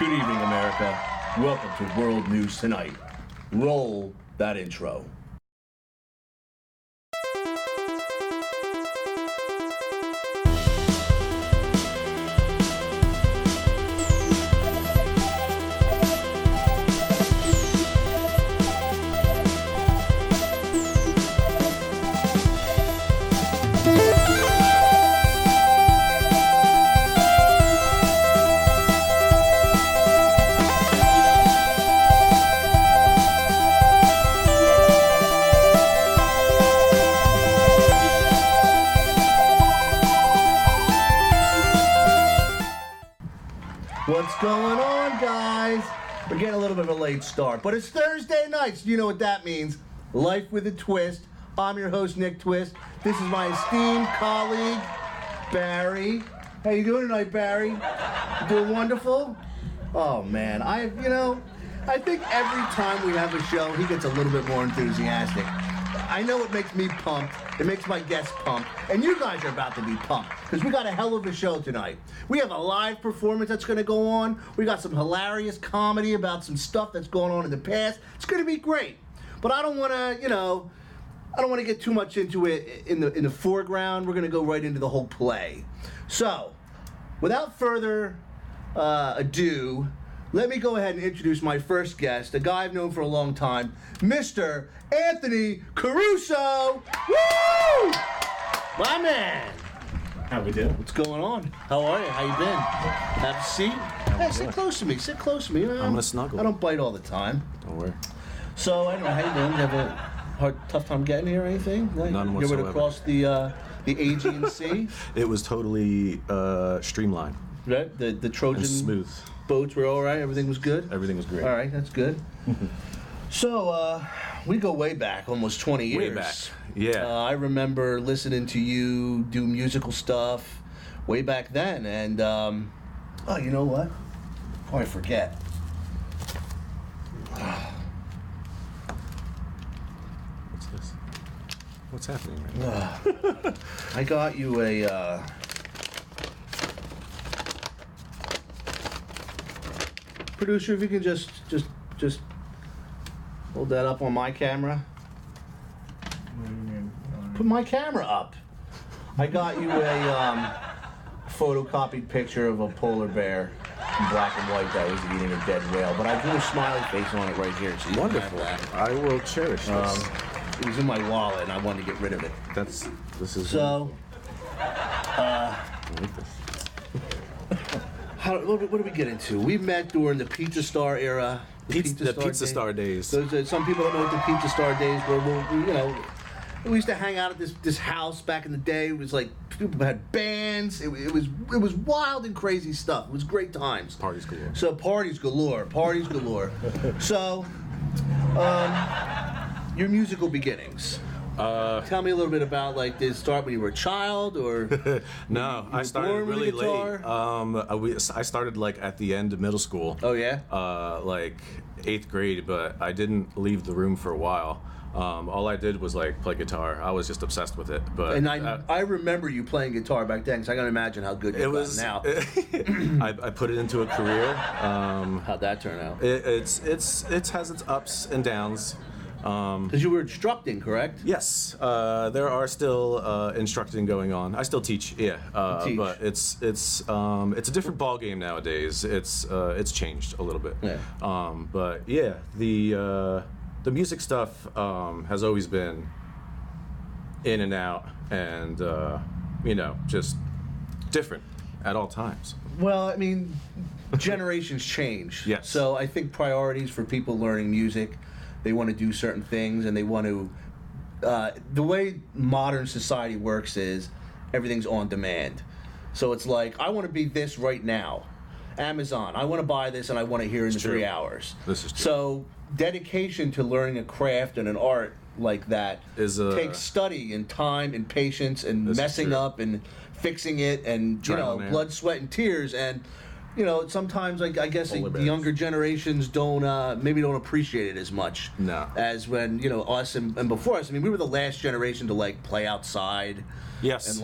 Good evening, America. Welcome to World News Tonight. Roll that intro. What's going on, guys? We're getting a little bit of a late start, but it's Thursday night, so you know what that means. Life with a twist. I'm your host, Nick Twist. This is my esteemed colleague, Barry. How you doing tonight, Barry? You doing wonderful? Oh, man. I think every time we have a show, he gets a little bit more enthusiastic. I know it makes me pumped. It makes my guests pumped. And you guys are about to be pumped because we got a hell of a show tonight. We have a live performance that's going to go on. We got some hilarious comedy about some stuff that's going on in the past. It's going to be great. But I don't want to, get too much into it in the foreground. We're going to go right into the whole play. So, without further ado, let me go ahead and introduce my first guest, a guy I've known for a long time, Mr. Anthony Caruso. Woo! My man. How we doing? What's going on? How are you? How you been? Have a seat. Hey, sit close to me. Sit close to me. I'm gonna snuggle. I don't bite all the time. Don't worry. So, I don't know, how you doing? You have a tough time getting here or anything? None You whatsoever. ever across the Aegean Sea? It was totally streamlined. Right? The Trojan And smooth. boats were all right? Everything was good? Everything was great. All right, that's good. So, we go way back, almost 20 years. Way back, yeah. I remember listening to you do musical stuff way back then, and, oh, you know what? Before I forget. What's this? What's happening right now? I got you a, producer, if you can just hold that up on my camera. Put my camera up. I got you a photocopied picture of a polar bear in black and white that was eating a dead whale, but I drew a smiley face on it right here. So you can have Wonderful. that. I will cherish this. It was in my wallet, and I wanted to get rid of it. This is. So, I like this. what do we get into? We met during the Pizza Star era. The Pizza Star days. Some people don't know what the Pizza Star days were. We used to hang out at this house back in the day. It was like people had bands. It was wild and crazy stuff. It was great times. Parties galore. So parties galore. So, your musical beginnings. Tell me a little bit about, like, did it start when you were a child, or? No, I started born with a really late. guitar? I started like at the end of middle school. Oh yeah. Like 8th grade, but I didn't leave the room for a while. All I did was like play guitar. I was just obsessed with it. But And I remember you playing guitar back then, because I can imagine how good you've gotten now. I put it into a career. How'd that turn out? It has its ups and downs. Because you were instructing, correct? Yes, there are still instructing going on. I still teach, yeah, Teach. but it's a different ball game nowadays. It's changed a little bit. Yeah. But yeah, the music stuff has always been in and out, and just different at all times. Well, I mean, generations change. Yes. So I think priorities for people learning music, they want to do certain things, and they want to. The way modern society works is everything's on demand. So it's like, I want to be this right now. Amazon, I want to buy this and I want to hear it in It's true. 3 hours. This is true. So dedication to learning a craft and an art like that takes study and time and patience and This is messing true. up and fixing it and Trial and error. blood, sweat, and tears. And sometimes I guess Polar the bears. younger generations maybe don't appreciate it as much. No. As when us and before us. I mean, we were the last generation to like play outside. Yes.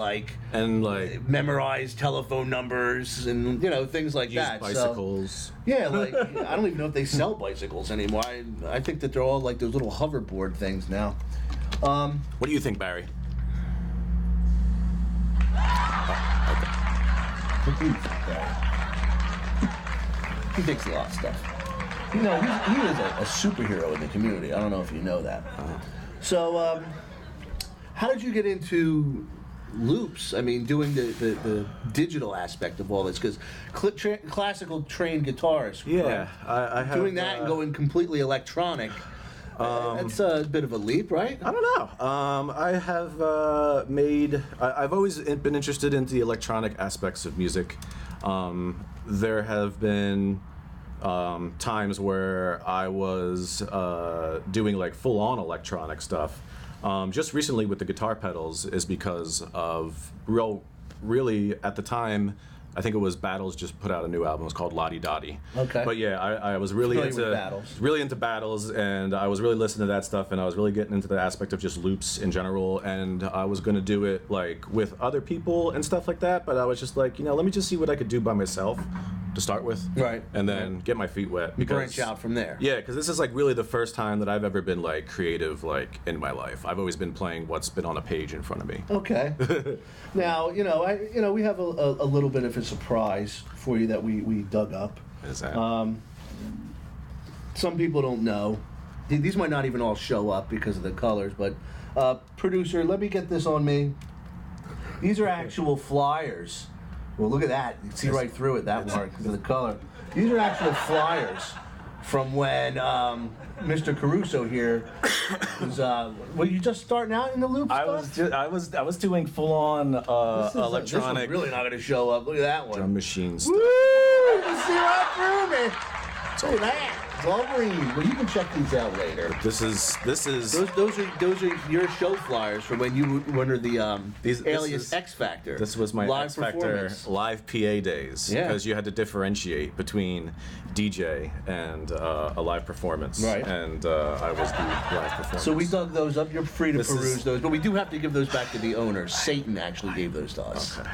And like memorize telephone numbers and things like use that. bicycles. So, yeah, like I don't even know if they sell bicycles anymore. I think that they're all like those little hoverboard things now. What do you think, Barry? He thinks a lot of stuff. He is a superhero in the community. I don't know if you know that. So, how did you get into loops? I mean, doing the digital aspect of all this, because classical trained guitarist. Yeah, right? I have doing that and going completely electronic. That's a bit of a leap, right? I don't know. I have I've always been interested in the electronic aspects of music. There have been times where I was doing like full-on electronic stuff. Just recently with the guitar pedals is because of really at the time, I think it was Battles just put out a new album. It was called Lottie Dottie. Okay. But yeah, I was really into Battles, and I was really listening to that stuff, and I was really getting into the aspect of just loops in general, and I was going to do it like with other people and stuff like that, but I was just like, let me just see what I could do by myself to start with. Right. And then get my feet wet. Branch out from there. Yeah, because this is like really the first time that I've ever been like creative like in my life. I've always been playing what's been on a page in front of me. Okay. Now, we have a little bit of a surprise for you that we dug up. What is that? Some people don't know. These might not even all show up because of the colors, but producer, let me get this on me. These are actual flyers. Well, look at that. You can see right through it, that mark, because of the color. These are actual flyers from when Mr. Caruso here was. Were you just starting out in the loop stuff? I was doing full on electronic. This one's really not going to show up. Look at that one. Drum machines. Woo! You can see right through me. Look at that. It's all green. Well, you can check these out later. This is Those are your show flyers from when you were the Alias X Factor. This was my live X Factor performance. live PA days. Yeah. Because you had to differentiate between DJ and a live performance. Right. And I was the live performance. So we dug those up. You're free to This peruse is- those, but we do have to give those back to the owner. Satan actually gave those to us. Okay.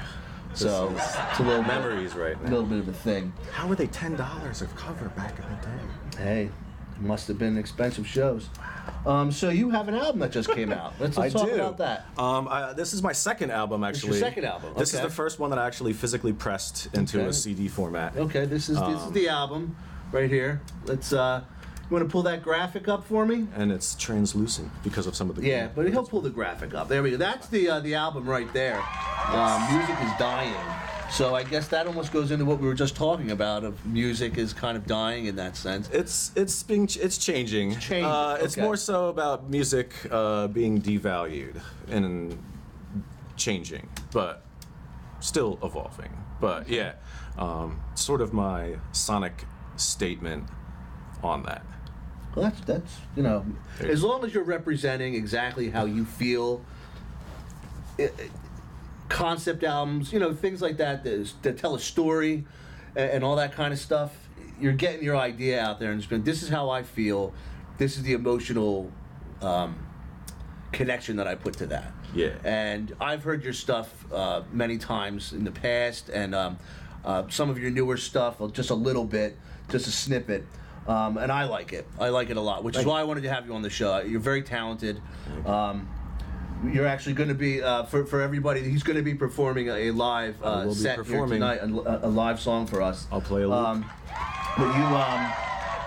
So This is it's a little memories right a now. little bit of a thing. How were they $10 a cover back in the day? Hey, it must have been expensive shows. So you have an album that just came out. Let's I talk do. about that. This is my second album, actually. your second album, This is okay. the first one that I actually physically pressed into Okay. a CD format. Okay, this is the album right here. Let's. You want to pull that graphic up for me? And it's translucent because of some of the... Yeah, but he'll pull the graphic up. There we go. That's the album right there. Music is dying. So I guess that almost goes into what we were just talking about. Of music is kind of dying in that sense. It's changing. It's changing, It's okay. more so about music being devalued and changing, but still evolving. But yeah, sort of my sonic statement on that. Well, that's as long as you're representing exactly how you feel. Concept albums, things like that that tell a story and all that kind of stuff. You're getting your idea out there and just going, this is how I feel. This is the emotional connection that I put to that. Yeah. And I've heard your stuff many times in the past, and some of your newer stuff, just a little bit, just a snippet. And I like it. I like it a lot, which is why I wanted to have you on the show. You're very talented. You're actually going to be, for everybody, he's going to be performing a live will be set performing. here tonight, a live song for us. I'll play a loop. But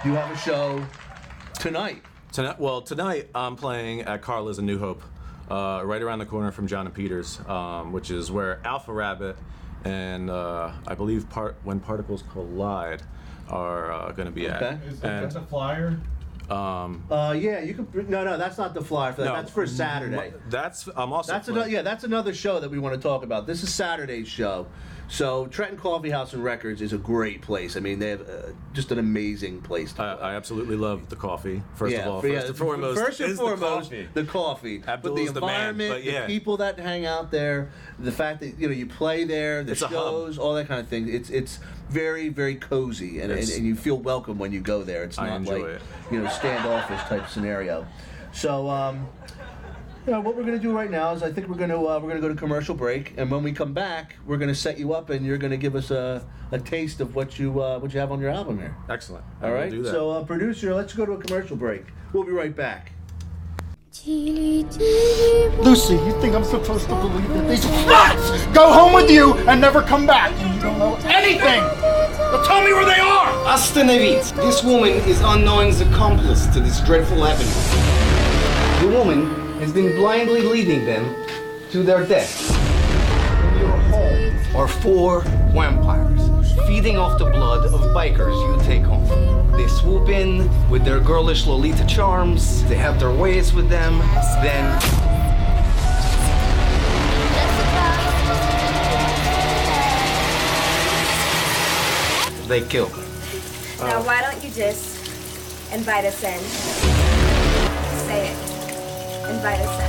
you have a show tonight. Tonight I'm playing at Carla's in New Hope, right around the corner from John and Peter's, which is where Alpha Rabbit and I believe When Particles Collide are going to be at. Okay. Is that the flyer? Yeah, you can. No, that's not the flyer for that. No, That's for Saturday. I'm also That's playing. another. Yeah, that's another show that we want to talk about. This is Saturday's show. So Trenton Coffee House and Records is a great place. I mean, they have just an amazing place to I absolutely love the coffee. First of all, first and foremost, the coffee. Abdul but the is the man, environment, but yeah. the people that hang out there, the fact that you play there, the It's a hub. shows, all that kind of thing. It's very, very cozy, and you feel welcome when you go there. It's I not enjoy like it. Standoffish type scenario. So what we're gonna do right now is I think we're gonna go to commercial break, and when we come back, we're gonna set you up, and you're gonna give us a taste of what you have on your album here. Excellent. All right. Do that. So producer, let's go to a commercial break. We'll be right back. Lucy, you think I'm supposed to believe that these rats go home with you and never come back? You don't know anything! Now tell me where they are! Astanevit, this woman is Unknowing's accomplice to this dreadful happening. The woman has been blindly leading them to their death. In your home are 4 vampires, feeding off the blood of bikers you take home. They swoop in with their girlish Lolita charms, they have their ways with them, then they kill them. Now why don't you just invite us in? Say it. Invite us in.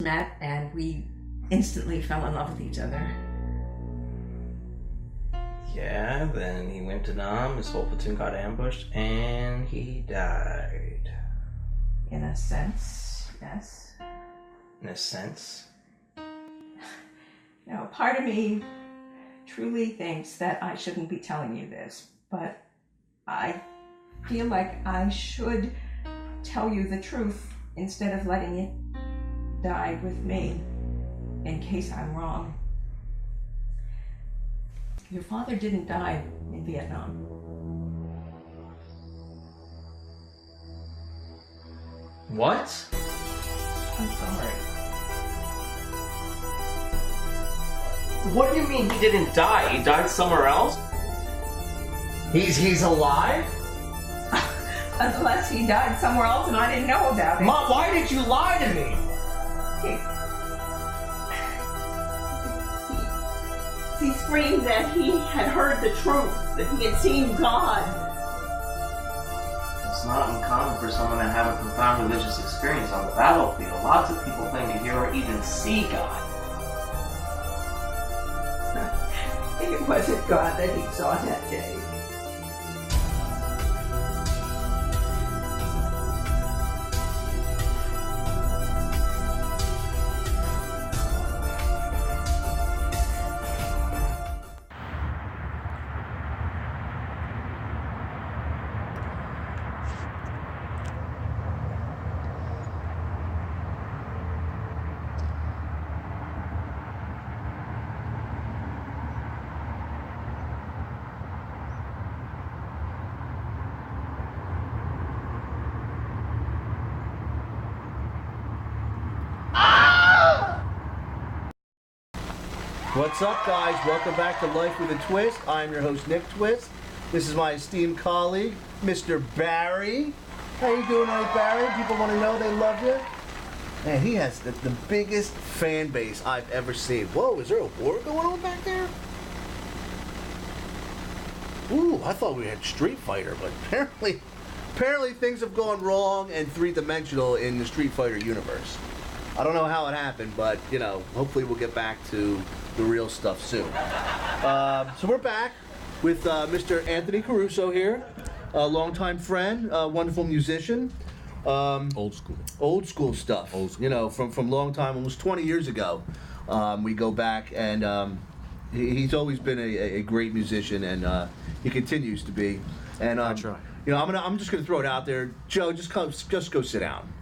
Met and we instantly fell in love with each other. Yeah, then he went to Nam, his whole platoon got ambushed, and he died. In a sense, yes. In a sense. Now, part of me truly thinks that I shouldn't be telling you this, but I feel like I should tell you the truth instead of letting it die with me, in case I'm wrong. Your father didn't die in Vietnam. What? I'm sorry. What do you mean he didn't die? He died somewhere else? He's alive? Unless he died somewhere else and I didn't know about it. Mom, why did you lie to me? He screamed that he had heard the truth, that he had seen God. It's not uncommon for someone to have a profound religious experience on the battlefield. Lots of people claim to hear or even see God. It wasn't God that he saw that day. What's up, guys? Welcome back to Life with a Twist. I'm your host, Nick Twist. This is my esteemed colleague, Mr. Barry. How you doing, right, Barry? People want to know they love you. Man, he has the biggest fan base I've ever seen. Whoa, is there a war going on back there? Ooh, I thought we had Street Fighter, but apparently things have gone wrong and three-dimensional in the Street Fighter universe. I don't know how it happened, but, hopefully we'll get back to the real stuff soon. So we're back with Mr. Anthony Caruso here, a longtime friend, a wonderful musician. Old school. Old school stuff. Old school. From long time, almost 20 years ago. We go back and He's always been a great musician, and he continues to be. And I try. You know, I'm just gonna throw it out there, Joe. Just go sit down.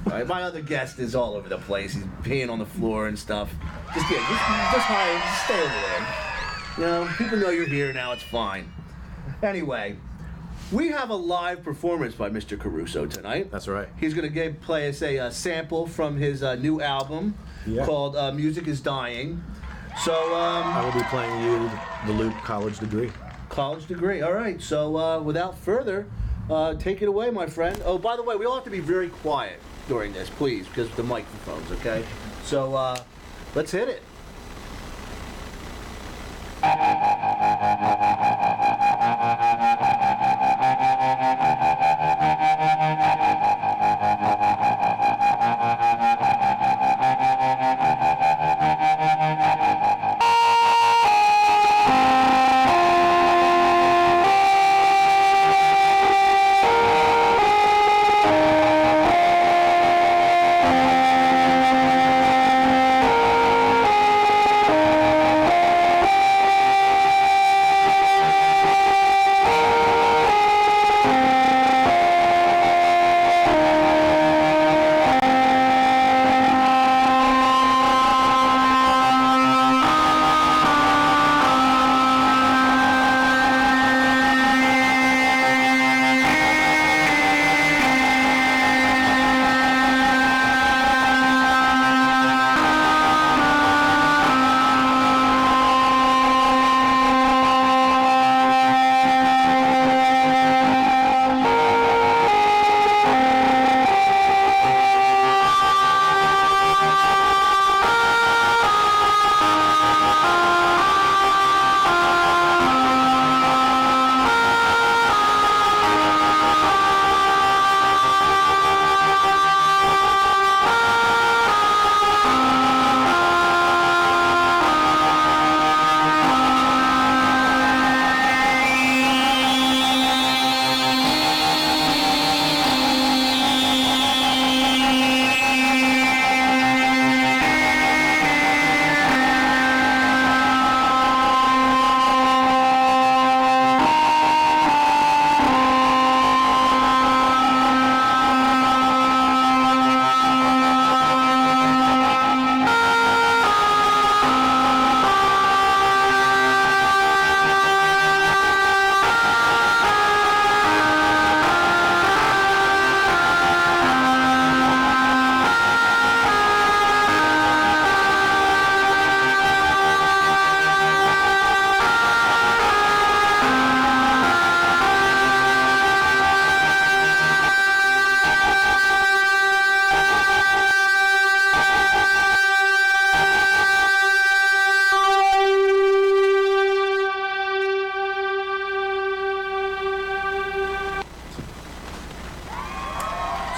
All right, my other guest is all over the place. He's peeing on the floor and stuff. Just hide, just stay over there. You know, people know you're here now. It's fine. Anyway, we have a live performance by Mr. Caruso tonight. That's right. He's gonna play us a sample from his new album called "Music Is Dying." So I will be playing you the loop College Degree. College Degree. All right. So without further, take it away, my friend. Oh, by the way, we all have to be very quiet during this, please, because of the microphones. Okay. So let's hit it.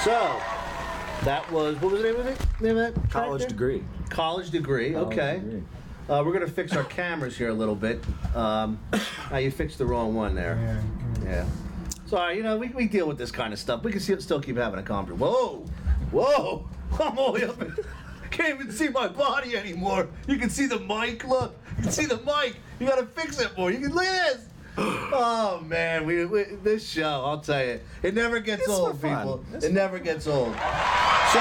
So, that was, what was the name of it? Name of that College track there? Degree. College Degree, okay. We're going to fix our cameras here a little bit. You fixed the wrong one there. Yeah. Sorry, you know, we deal with this kind of stuff. We can still keep having a conversation. Whoa! I'm all the way up. Can't even see my body anymore. You can see the mic, look. You can see the mic. You got to fix it more. You can, look at this. Oh man, we this show, I'll tell you, it never gets old, people. It never gets old. So,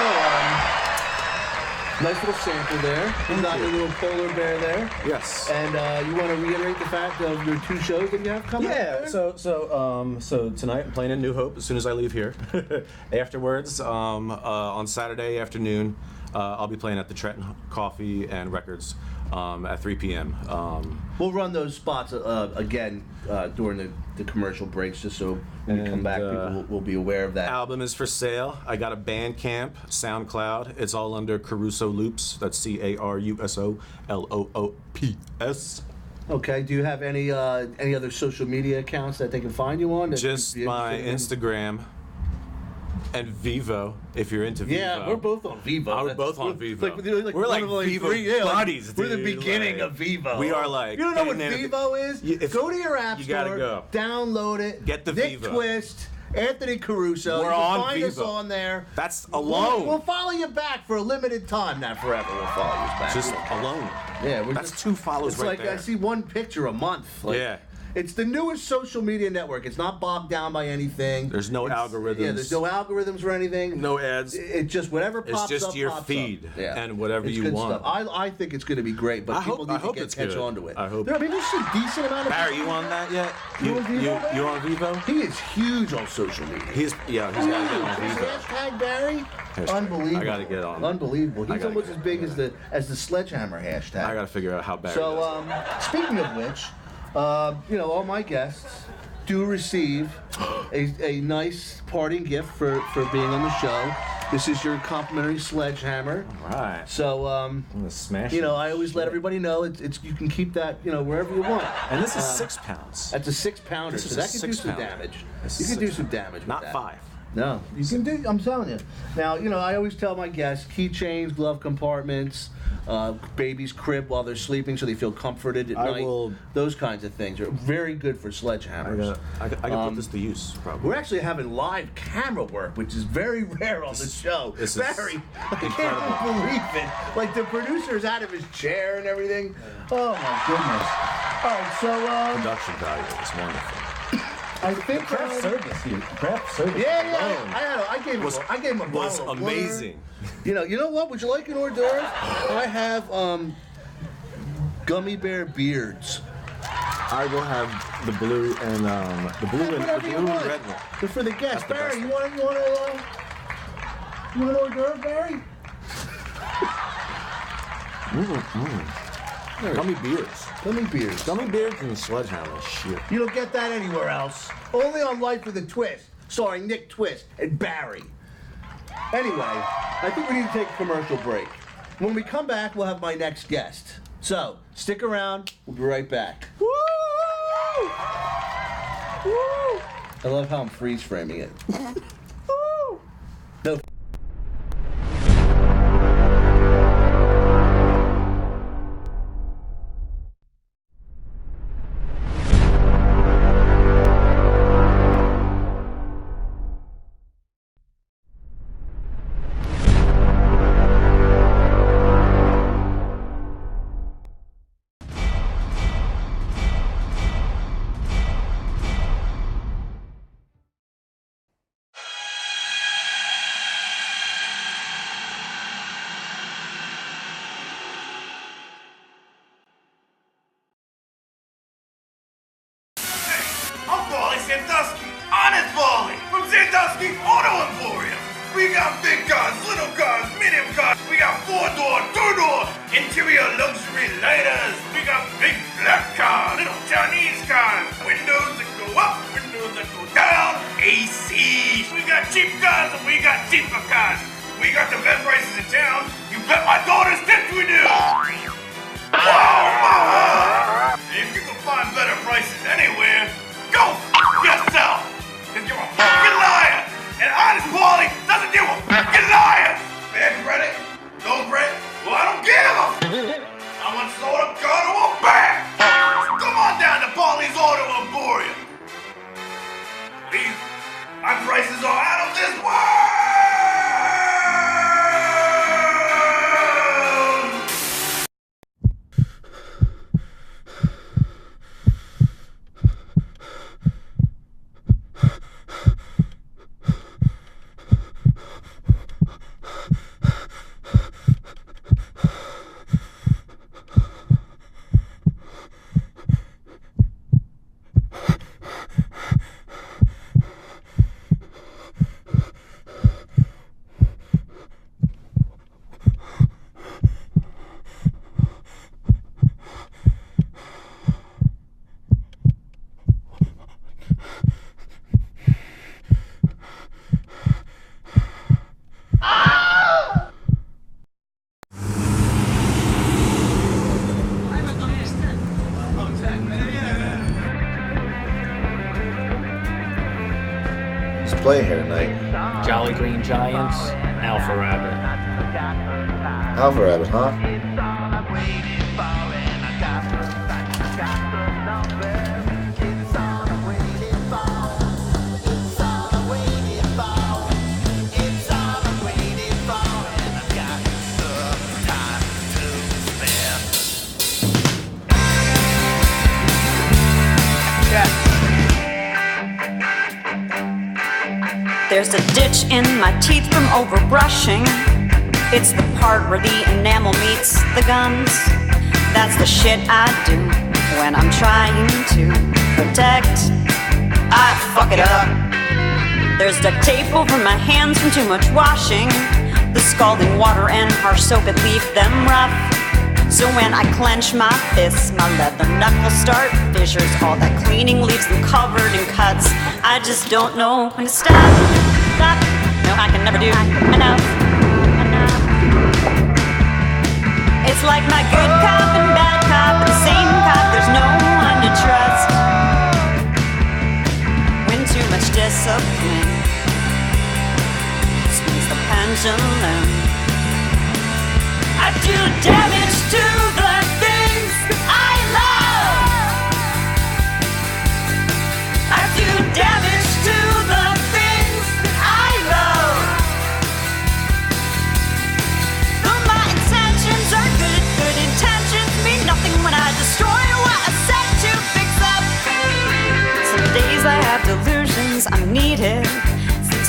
nice little sample there. You got your little polar bear there. Yes. And you want to reiterate the fact of your 2 shows that you have coming up there? So tonight I'm playing in New Hope as soon as I leave here. Afterwards, on Saturday afternoon, I'll be playing at the Trenton Coffee and Records at 3 p.m. We'll run those spots again during the commercial breaks, just so when we come back, people will be aware of that. Album is for sale. I got a Bandcamp, SoundCloud. It's all under Caruso Loops. That's CARUSOLOOPS. Okay. Do you have any other social media accounts that they can find you on? Just my Instagram. And Vivo, if you're into Vivo. Yeah, we're both on Vivo. We're both on Vivo. We're like Vivo buddies, dude. We're the beginning of Vivo. We are like... You don't know what Vivo is? Go to your app store, gotta go. Download it. Get the Nick Vivo. Twist, Anthony Caruso. We're you can on find us Vivo. on there. That's alone. We'll follow you back for a limited time, not forever. We'll follow you back. Just alone. Yeah, That's 2 follows it's right like there. I see one picture a month. Like, Yeah. It's the newest social media network. It's not bogged down by anything. There's no algorithms. Yeah, there's no algorithms or anything. No ads. It's just whatever pops up. It's just your pops feed up. Yeah. and whatever It's you good want. Stuff. I think it's going to be great, but people need to catch good. on to it. I hope. I mean, there's a decent amount of Barry, you on that yet? You on Vivo? You on Vivo? He is huge on social media. He's got to get on Vivo. Hashtag Barry. Hashtag. Unbelievable. I got to get on. Unbelievable. I He's gotta almost get as big as the Sledgehammer hashtag. I got to figure out how Barry So, does it. speaking of which, all my guests do receive a nice parting gift for being on the show. This is your complimentary Sledgehammer. All right. So, I'm gonna smash it. I always let everybody know it's you can keep that wherever you want. And this is 6 pounds. That's a 6-pounder, This so is that a can do some 6-pounder. damage. This You is can do 6 some damage with Not that. 5. No, you can do. I'm telling you. Now, I always tell my guests keychains, glove compartments, baby's crib while they're sleeping, so they feel comforted at night. Those kinds of things are very good for sledgehammers. I can put this to use, probably. We're actually having live camera work, which is very rare on the show. This is Very. I incredible. can't believe it. Like the producer's out of his chair and everything. Oh my goodness. All right, so Production value is wonderful. I think Craft service here. Craft service. Yeah. I gave him a Was bottle of amazing. water. You know what? Would you like an hors d'oeuvre? I have gummy bear beards. I will have the blue and Whatever you want. red one. They're for the guests. That's the Barry, best you want an hors d'oeuvre, Barry? Gummy beers. Gummy beers. Gummy beers and sledgehammer. Shit. You don't get that anywhere else. Only on Life with a Twist. Starring Nick Twist and Barry. Anyway, I think we need to take a commercial break. When we come back, we'll have my next guest. So, stick around. We'll be right back. Woo! Woo! I love how I'm freeze framing it. Woo! No. I'm Paulie Sandusky, Honest Paulie, from Sandusky Auto Emporium. We got big cars, little cars, medium cars. We got 4-door, 2-door, interior luxury lighters. We got big black cars, little Chinese cars, windows that go up, windows that go down, ACs. We got cheap cars and we got cheaper cars. We got the best prices in town. You bet my daughter's tips we do. Wow! If you can find better prices anywhere, go f*** yourself! Cause you're a fucking liar! And Honest Paulie doesn't do a fucking liar! Bad credit? No credit? Well, I don't give a I want sold a gun or a bag! Come on down to Paulie's Auto Emporium! Please, my prices are out of this world! Who's playing here tonight? Jolly Green Giants, Alpha Rabbit. Alpha Rabbit, huh? There's a ditch in my teeth from overbrushing. It's the part where the enamel meets the gums. That's the shit I do when I'm trying to protect. I fuck it up. There's duct tape over my hands from too much washing. The scalding water and harsh soap, it leave them rough. So when I clench my fists, my leather knuckles start fissures. All that cleaning leaves them covered in cuts. I just don't know when to stop. Stop. No, I can never do enough. It's like my good cop and bad cop are the same cop. There's no one to trust. When too much discipline swings the pendulum. I do damage to the things I love. I do damage to the things I love. Though my intentions are good, good intentions mean nothing when I destroy what I set to fix up. Some days I have delusions I'm needed.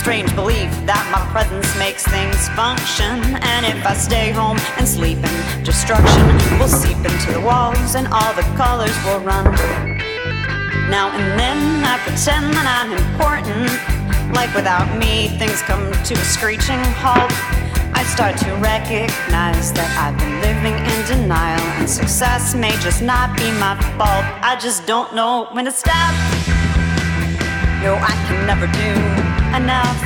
Strange belief that my presence makes things function. And if I stay home and sleep in destruction, will seep into the walls and all the colors will run. Now and then I pretend that I'm important. Like without me things come to a screeching halt. I start to recognize that I've been living in denial, and success may just not be my fault. I just don't know when to stop. No, I can never do enough.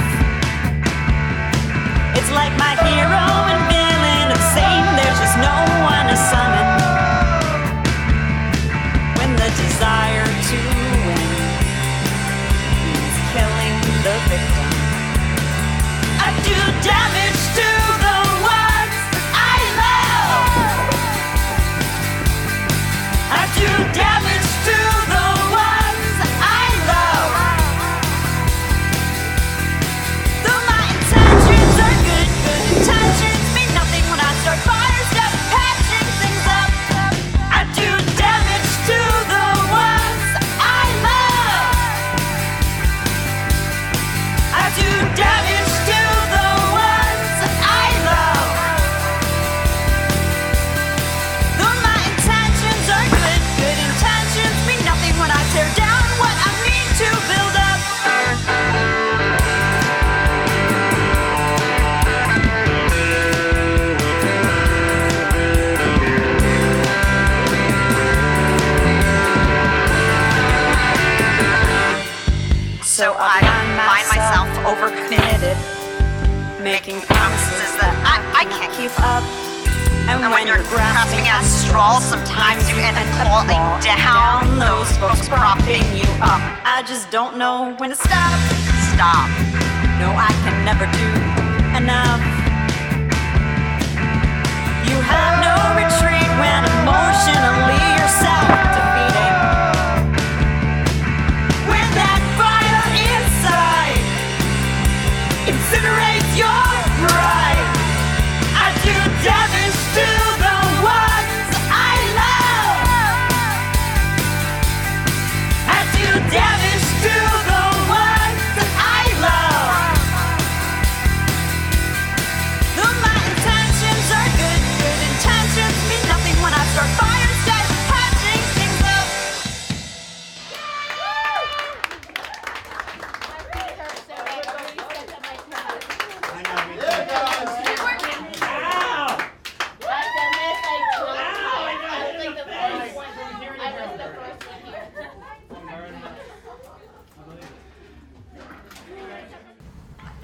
It's like my hero and villain of same. There's just no one to summon when the desire to win means killing the victim. I do damage to the ones I love. I do damage to the ones I love. Intentions mean nothing when I start fires, just patching things up. I do damage to the ones I love. I do damage to the ones I love. Though my intentions are good, good intentions mean nothing when I tear down what I mean to build up. So I find myself overcommitted, making promises that I can't keep up. And when you're grasping at straws, sometimes you end up falling down. Those folks propping you up. I just don't know when to stop. Stop. No, I can never do enough. You have no retreat when emotionally you're self-defeating. Incinerate your pride. I do damage to the ones I love. I do damage to the ones I love. Though my intentions are good, good intentions mean nothing when I start fires, just patching things up.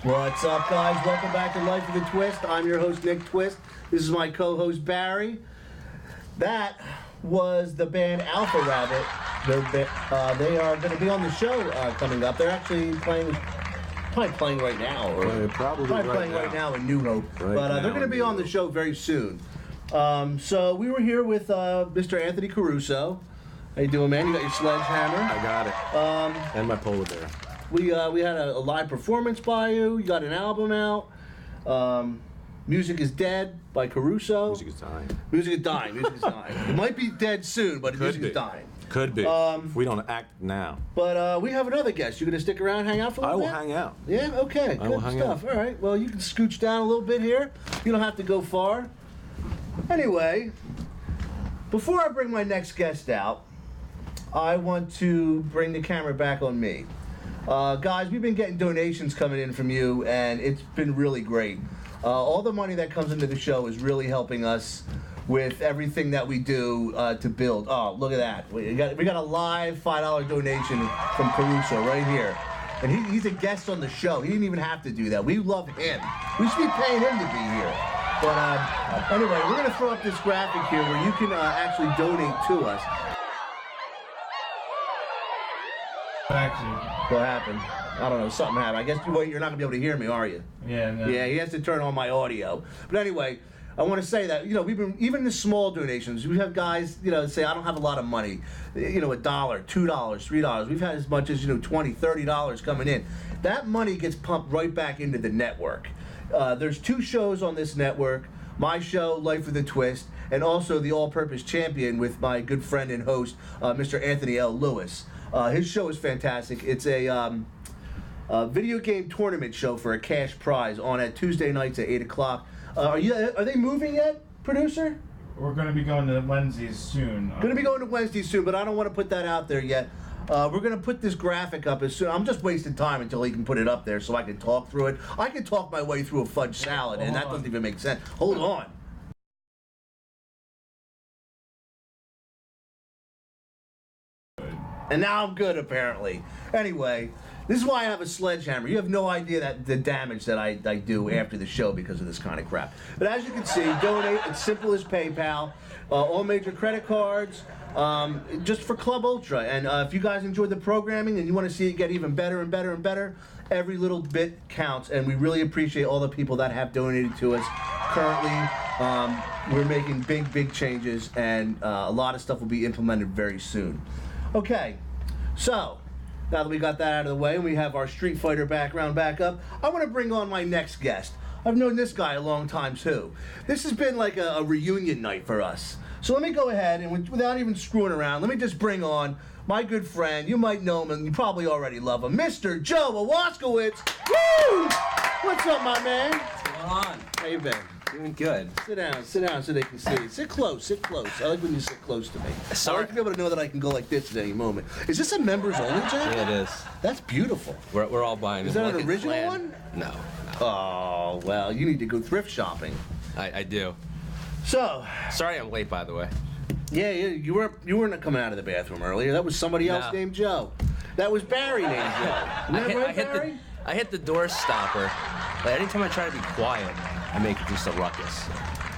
What's up, guys? Welcome back to Life with a Twist. I'm your host, Nick Twist. This is my co-host, Barry. That was the band Alpha Rabbit. They are going to be on the show coming up. They're actually probably playing right now. Or probably playing right now in New Hope. But they're going to be on the show very soon. So we were here with Mr. Anthony Caruso. How you doing, man? You got your sledgehammer? I got it. And my polar bear. We had a live performance by you. You got an album out. Music is Dead by Caruso. Music is dying. Music is dying. Music is dying. It might be dead soon, but music is dying. Could be. If we don't act now. But we have another guest. You gonna stick around, hang out for a I little will bit? hang out. Yeah. Okay. I will Good hang stuff. out. All right. Well, you can scooch down a little bit here. You don't have to go far. Anyway, before I bring my next guest out, I want to bring the camera back on me. Guys, we've been getting donations coming in from you, and it's been really great. All the money that comes into the show is really helping us with everything that we do to build. Oh, look at that. We got a live $5 donation from Caruso right here. And he's a guest on the show. He didn't even have to do that. We love him. We should be paying him to be here. But anyway, we're going to throw up this graphic here where you can actually donate to us. What happened? I don't know, something happened. I guess you're not going to be able to hear me, are you? Yeah, no. Yeah, he has to turn on my audio. But anyway, I want to say that, we've been, even the small donations, we have guys, say, I don't have a lot of money, $1, $2, $3. We've had as much as, $20, $30 coming in. That money gets pumped right back into the network. There's 2 shows on this network, my show, Life with a Twist, and also the All-Purpose Champion with my good friend and host, Mr. Anthony L. Lewis. His show is fantastic. It's a video game tournament show for a cash prize on at Tuesday nights at 8 o'clock. Are they moving yet, producer? We're going to be going to Wednesdays soon. Going to be going to Wednesday soon, but I don't want to put that out there yet. We're going to put this graphic up as soon. I'm just wasting time until he can put it up there so I can talk through it. I can talk my way through a fudge salad, and that doesn't even make sense. Hold on. And now I'm good, apparently. Anyway, this is why I have a sledgehammer. You have no idea that the damage that I do after the show because of this kind of crap. But as you can see, donate. It's simple as PayPal. All major credit cards, just for Club Ultra. And if you guys enjoyed the programming and you want to see it get even better and better and better, every little bit counts. And we really appreciate all the people that have donated to us. Currently, we're making big changes, and a lot of stuff will be implemented very soon. Okay, so now that we got that out of the way and we have our Street Fighter background back up, I want to bring on my next guest. I've known this guy a long time too. This has been like a reunion night for us. So let me go ahead and without even screwing around, let me just bring on my good friend. You might know him and you probably already love him, Mr. Joe Ewaskowicz. Woo! What's up, my man? What's going on? How you been? Doing good. Sit down so they can see. Sit close. I like when you sit close to me. I like to be able to know that I can go like this at any moment. Is this a members only jacket? Yeah, it is. That's beautiful. We're all buying Is them. that like an original plan. one? No. Oh, well, you need to go thrift shopping. I do. So. Sorry I'm late, by the way. Yeah, you weren't coming out of the bathroom earlier. That was somebody else named Joe. That was Barry named Joe. Isn't that right, Barry? I hit the door stopper. Like, anytime I try to be quiet, I make just a ruckus.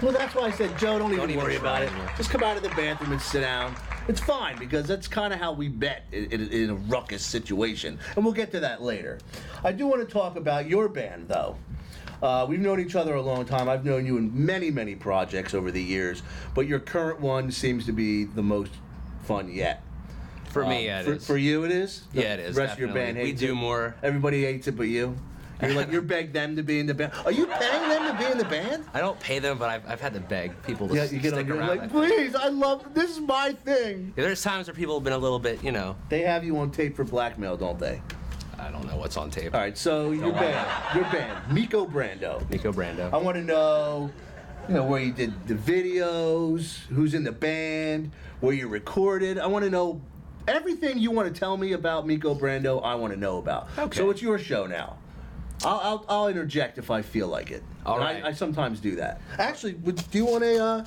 Well, that's why I said, Joe, don't even worry about it. Anymore. Just come out of the bathroom and sit down. It's fine, because that's kind of how we bet in a ruckus situation. And we'll get to that later. I do want to talk about your band, though. We've known each other a long time. I've known you in many projects over the years, but your current one seems to be the most fun yet. For me, yeah, it is. For you, it is? Yeah, it is. The rest of your band hates it? We do more. Everybody hates it but you? You're begged them to be in the band. Are you paying them to be in the band? I don't pay them, but I've had to beg people to you get stick on around. like, please, I love, this is my thing. Yeah, there's times where people have been a little bit, They have you on tape for blackmail, don't they? I don't know what's on tape. All right, so your band, Miko Brando. Miko Brando. I want to know, where you did the videos, who's in the band, where you recorded. I want to know everything you want to tell me about Miko Brando. I want to know about. Okay. So it's your show now. I'll interject if I feel like it. All right. I sometimes do that. Actually, do you want a?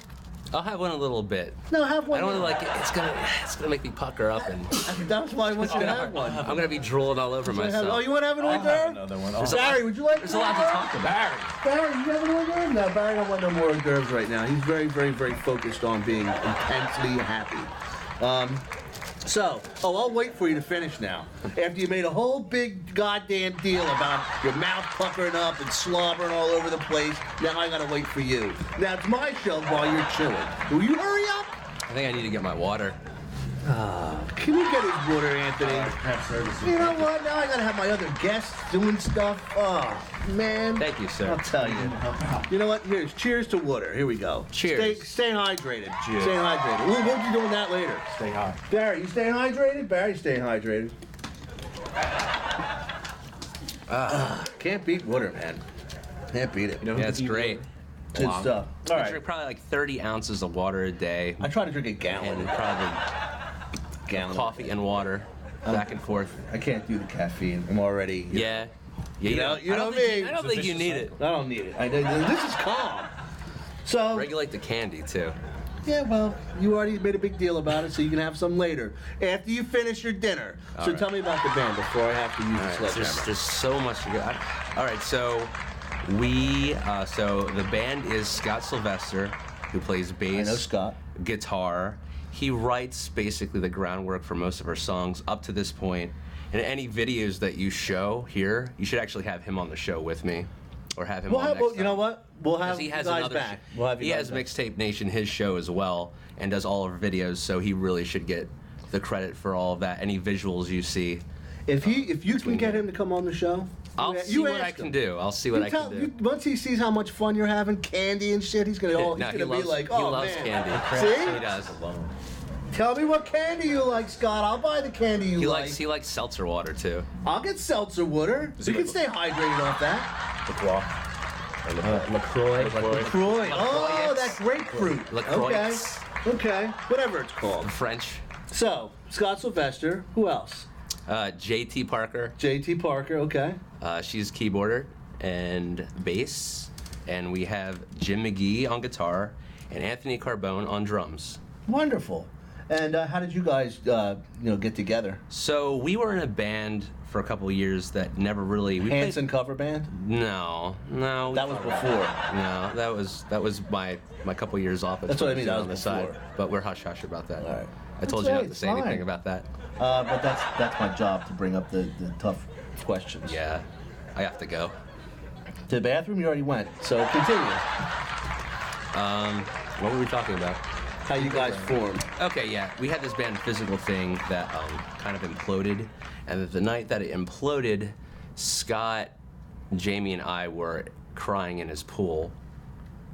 I'll have one a little bit. No, have one. I don't like it. It's gonna make me pucker up, and that's why I want you to have one. I'm gonna be drooling all over myself. You want to have an hors d'oeuvre? Another one. Barry, would you like? There's a lot to talk about. Barry, you have an hors d'oeuvre? No, Barry don't want no more hors d'oeuvres right now. He's very focused on being intensely happy. I'll wait for you to finish now. After you made a whole big goddamn deal about your mouth puckering up and slobbering all over the place, now I gotta wait for you. Now it's my show while you're chewing. Will you hurry up? I think I need to get my water. Can you get his water, Anthony? You know what? Now I gotta have my other guests doing stuff. Oh, man. Thank you, sir. I'll tell you. You know what? Here's cheers to water. Here we go. Cheers. Stay hydrated. Cheers. Stay hydrated. We'll be doing that later. Stay hot. Barry, you staying hydrated? Barry, staying hydrated. Can't beat water, man. Can't beat it. Yeah, it's great. Good stuff. All I right. drink probably like 30 ounces of water a day. I try to drink a gallon. And probably coffee and water, back and forth. I can't do the caffeine. I'm already. Yeah. You know I me. don't think you need it. I don't need it. This is calm. So regulate the candy too. Yeah, well, you already made a big deal about it, so you can have some later after you finish your dinner. All So right. tell me about the band before I have to use the Right, sledgehammer. there's so much to go. All right, so the band is Scott Sylvester, who plays bass, I know Scott. guitar. He writes basically the groundwork for most of our songs up to this point. And any videos that you show here, you should actually have him on the show with me, or have him on next time. You know what? We'll have He you has guys another back. We'll have you he guys has back. Mixtape Nation, his show as well, and does all of our videos. So he really should get the credit for all of that. Any visuals you see. If you can get him to come on the show, I'll see what I can do. I'll see what I can do. Once he sees how much fun you're having, candy and shit, he's gonna No, be he like, loves- oh he loves man. candy. See? He does. Tell me what candy you like, Scott. I'll buy the candy you like. He likes seltzer water too. I'll get seltzer water. You can stay hydrated off that. LaCroix. LaCroix. Oh, that grapefruit. LaCroix. Okay. Whatever it's called. French. So, Scott Sylvester. Who else? JT Parker. JT Parker. Okay. She's keyboarder and bass. And we have Jim McGee on guitar and Anthony Carbone on drums. Wonderful. And how did you guys, get together? So we were in a band for a couple of years that never really. Hanson cover band? No. That was before. No, that was my couple of years off. That's what I mean, that on the was side. before. But we're hush hush about that. All right. I told That's you right, not to it's say anything fine. about that. But that's my job to bring up the tough questions. Yeah, I have to go. To the bathroom, you already went. So continue. What were we talking about? How you guys formed. Okay, yeah. We had this band Physical Thing that kind of imploded. And the night that it imploded, Scott, Jamie, and I were crying in his pool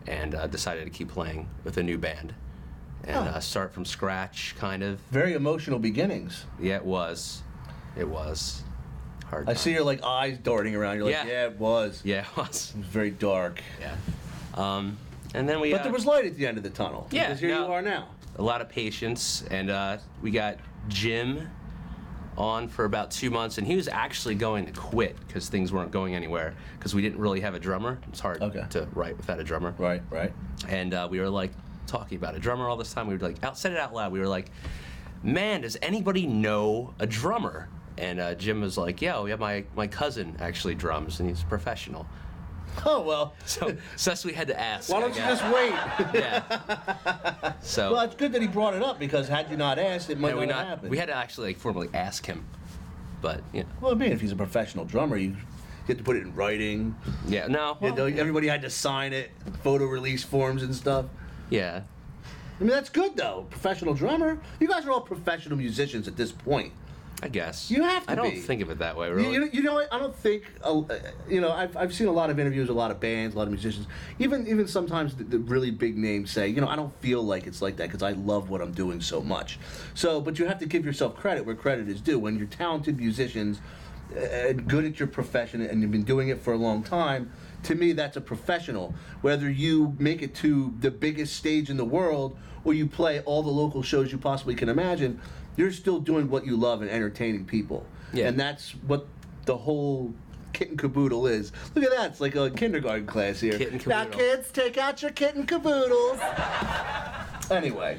and decided to keep playing with a new band. And start from scratch, kind of. Very emotional beginnings. Yeah, it was. It was. Hard I time. see your eyes darting around. You're like, yeah, it was. Yeah, it was. It was very dark. Yeah. And then we. But there was light at the end of the tunnel. Yeah. Because here you are now. A lot of patience, and we got Jim on for about 2 months, and he was actually going to quit because things weren't going anywhere because we didn't really have a drummer. It's hard to write without a drummer. Right. And we were like talking about a drummer all this time. We were like, said it out loud. We were like, man, does anybody know a drummer? And Jim was like, yeah, my cousin actually drums, and he's a professional. Oh, well. So we had to ask. Why don't you just wait? Yeah. So. Well, it's good that he brought it up because had you not asked, it might not have happened. We had to actually formally ask him, but Well, I mean, if he's a professional drummer, you have to put it in writing. Yeah. No. Well, everybody had to sign it, photo release forms and stuff. Yeah. I mean, that's good though. Professional drummer. You guys are all professional musicians at this point. I guess. You have to I don't be. think of it that way, really. You know what? I don't think. I've seen a lot of interviews, a lot of bands, a lot of musicians. Even sometimes the really big names say, I don't feel like it's like that because I love what I'm doing so much. So, but you have to give yourself credit where credit is due. When you're talented musicians, good at your profession, and you've been doing it for a long time. To me, that's a professional. Whether you make it to the biggest stage in the world or you play all the local shows you possibly can imagine, you're still doing what you love and entertaining people. Yeah. And that's what the whole kit and caboodle is. Look at that. It's like a kindergarten class here. Kit and Now, caboodle. kids, take out your kit and caboodles. Anyway,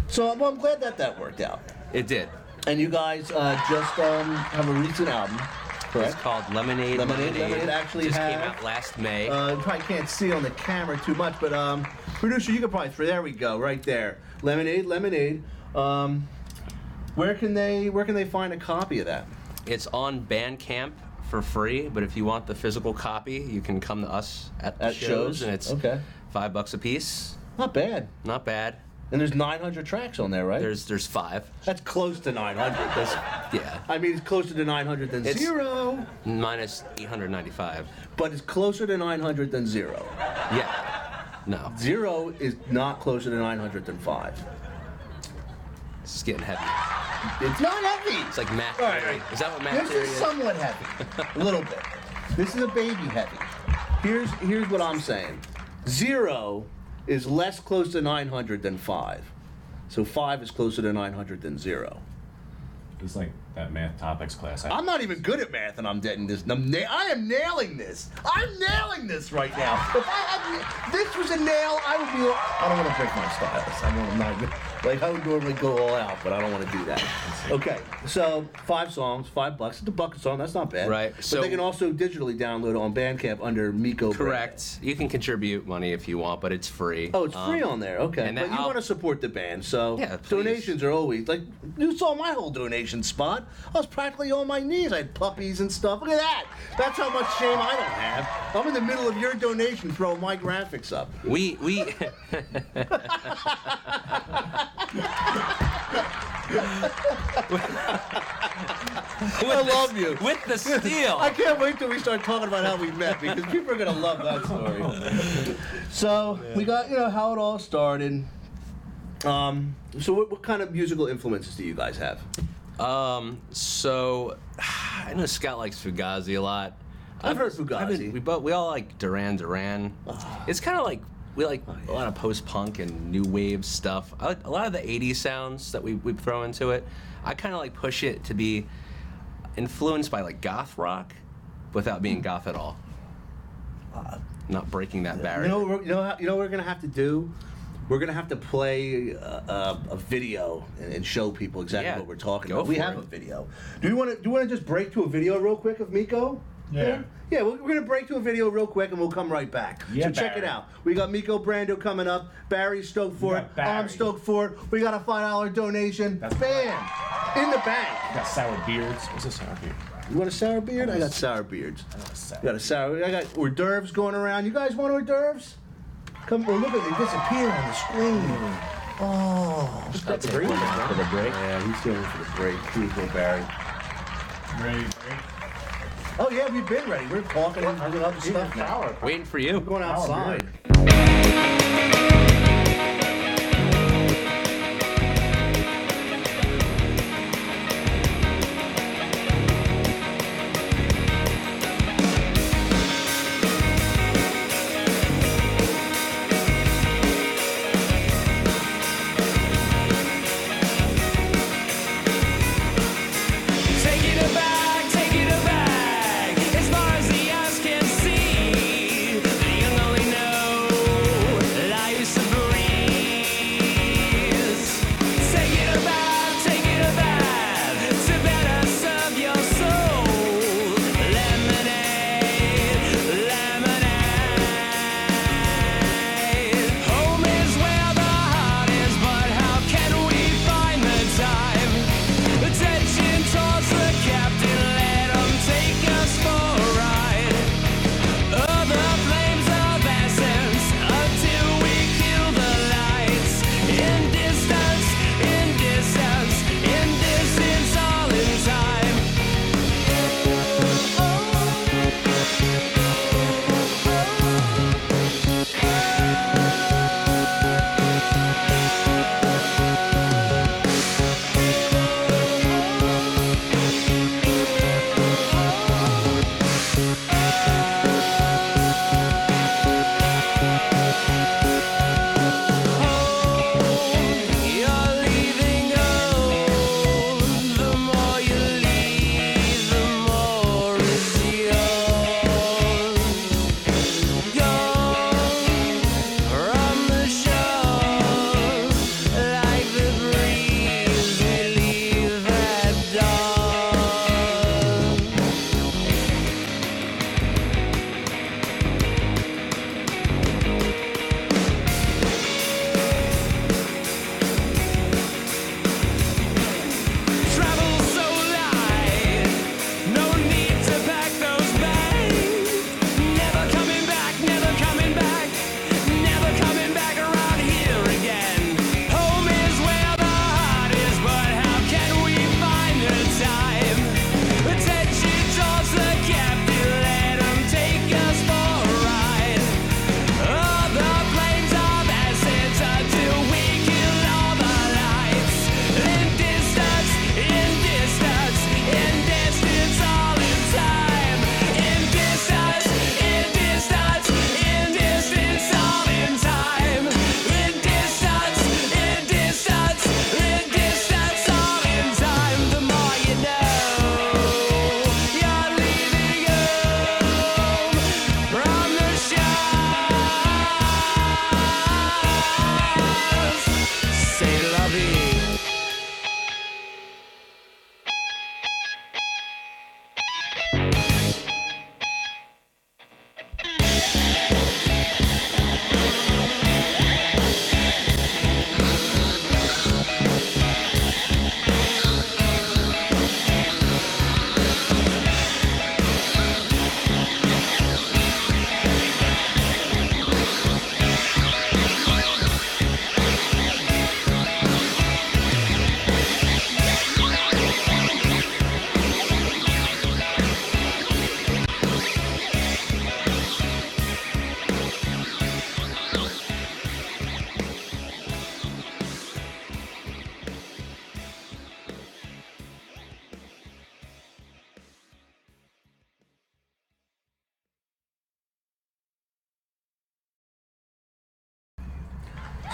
so I'm glad that worked out. It did. And you guys just have a recent album. Correct? It's called Lemonade. Lemonade actually just has, came out last May. You probably can't see on the camera too much, but producer, you could probably there we go, right there. Lemonade. Where can they find a copy of that? It's on Bandcamp for free, but if you want the physical copy, you can come to us at the shows, and it's $5 a piece. Not bad. Not bad. And there's 900 tracks on there, right? There's 5. That's close to 900. Yeah. I mean, it's closer to 900 than It's 0. Minus 895. But it's closer to 900 than 0. Yeah. No. 0 is not closer to 900 than 5. This is getting heavy. It's not heavy. It's like math All right, theory. right. Is that what math theory This is somewhat heavy. A little bit. This is a baby heavy. Here's what I'm saying. 0 is less close to 900 than 5. So 5 is closer to 900 than 0. It's like that math topics class. I'm not even good at math, and I'm dead in this. I am nailing this. I'm nailing this right now. If this was a nail, I would be. I don't want to break my stylus. I'm not good. Like I would normally go all out, but I don't want to do that. Okay, so 5 songs, $5. It's a bucket song. That's not bad. Right. But So they can also digitally download it on Bandcamp under Miko. Correct. You can contribute money if you want, but it's free. Oh, it's free on there. Okay, and but you want to support the band, so Yeah, please. donations are always like you saw my whole donation spot. I was practically on my knees. I had puppies and stuff. Look at that. That's how much shame I don't have. I'm in the middle of your donation throwing my graphics up. We I love you. With the steel. I can't wait till we start talking about how we met because people are gonna love that story. So we got how it all started. So what kind of musical influences do you guys have? So I know Scott likes Fugazi a lot. I've heard Fugazi. We all like Duran Duran. It's kind of like we like a lot of post-punk and new wave stuff. I like a lot of the 80s sounds that we throw into it. I kind of like push it to be influenced by like goth rock without being goth at all. Not breaking that barrier. You know what we're gonna have to do? We're gonna have to play a video and show people exactly what we're talking about. We have a video. Do you want to just break to a video real quick of Miko? Yeah. Yeah, we're gonna break to a video real quick and we'll come right back. Yeah, so check it out. We got Miko Brando coming up. Barry's stoked for it. I'm stoked for it. We got a $5 donation. Bam! In the bank. Got sour beards. What's a sour beard? You want a sour beard? I got sour beards. I got hors d'oeuvres going around. You guys want hors d'oeuvres? Come, look at they disappear on the screen. Oh, Got the break for the break. Yeah, he's doing it for the break. Here you go, Barry. Ready? Oh yeah, we've been ready. We're talking and doing other stuff now. Waiting for you. We're going outside. As far as the eyes can see, the young only know life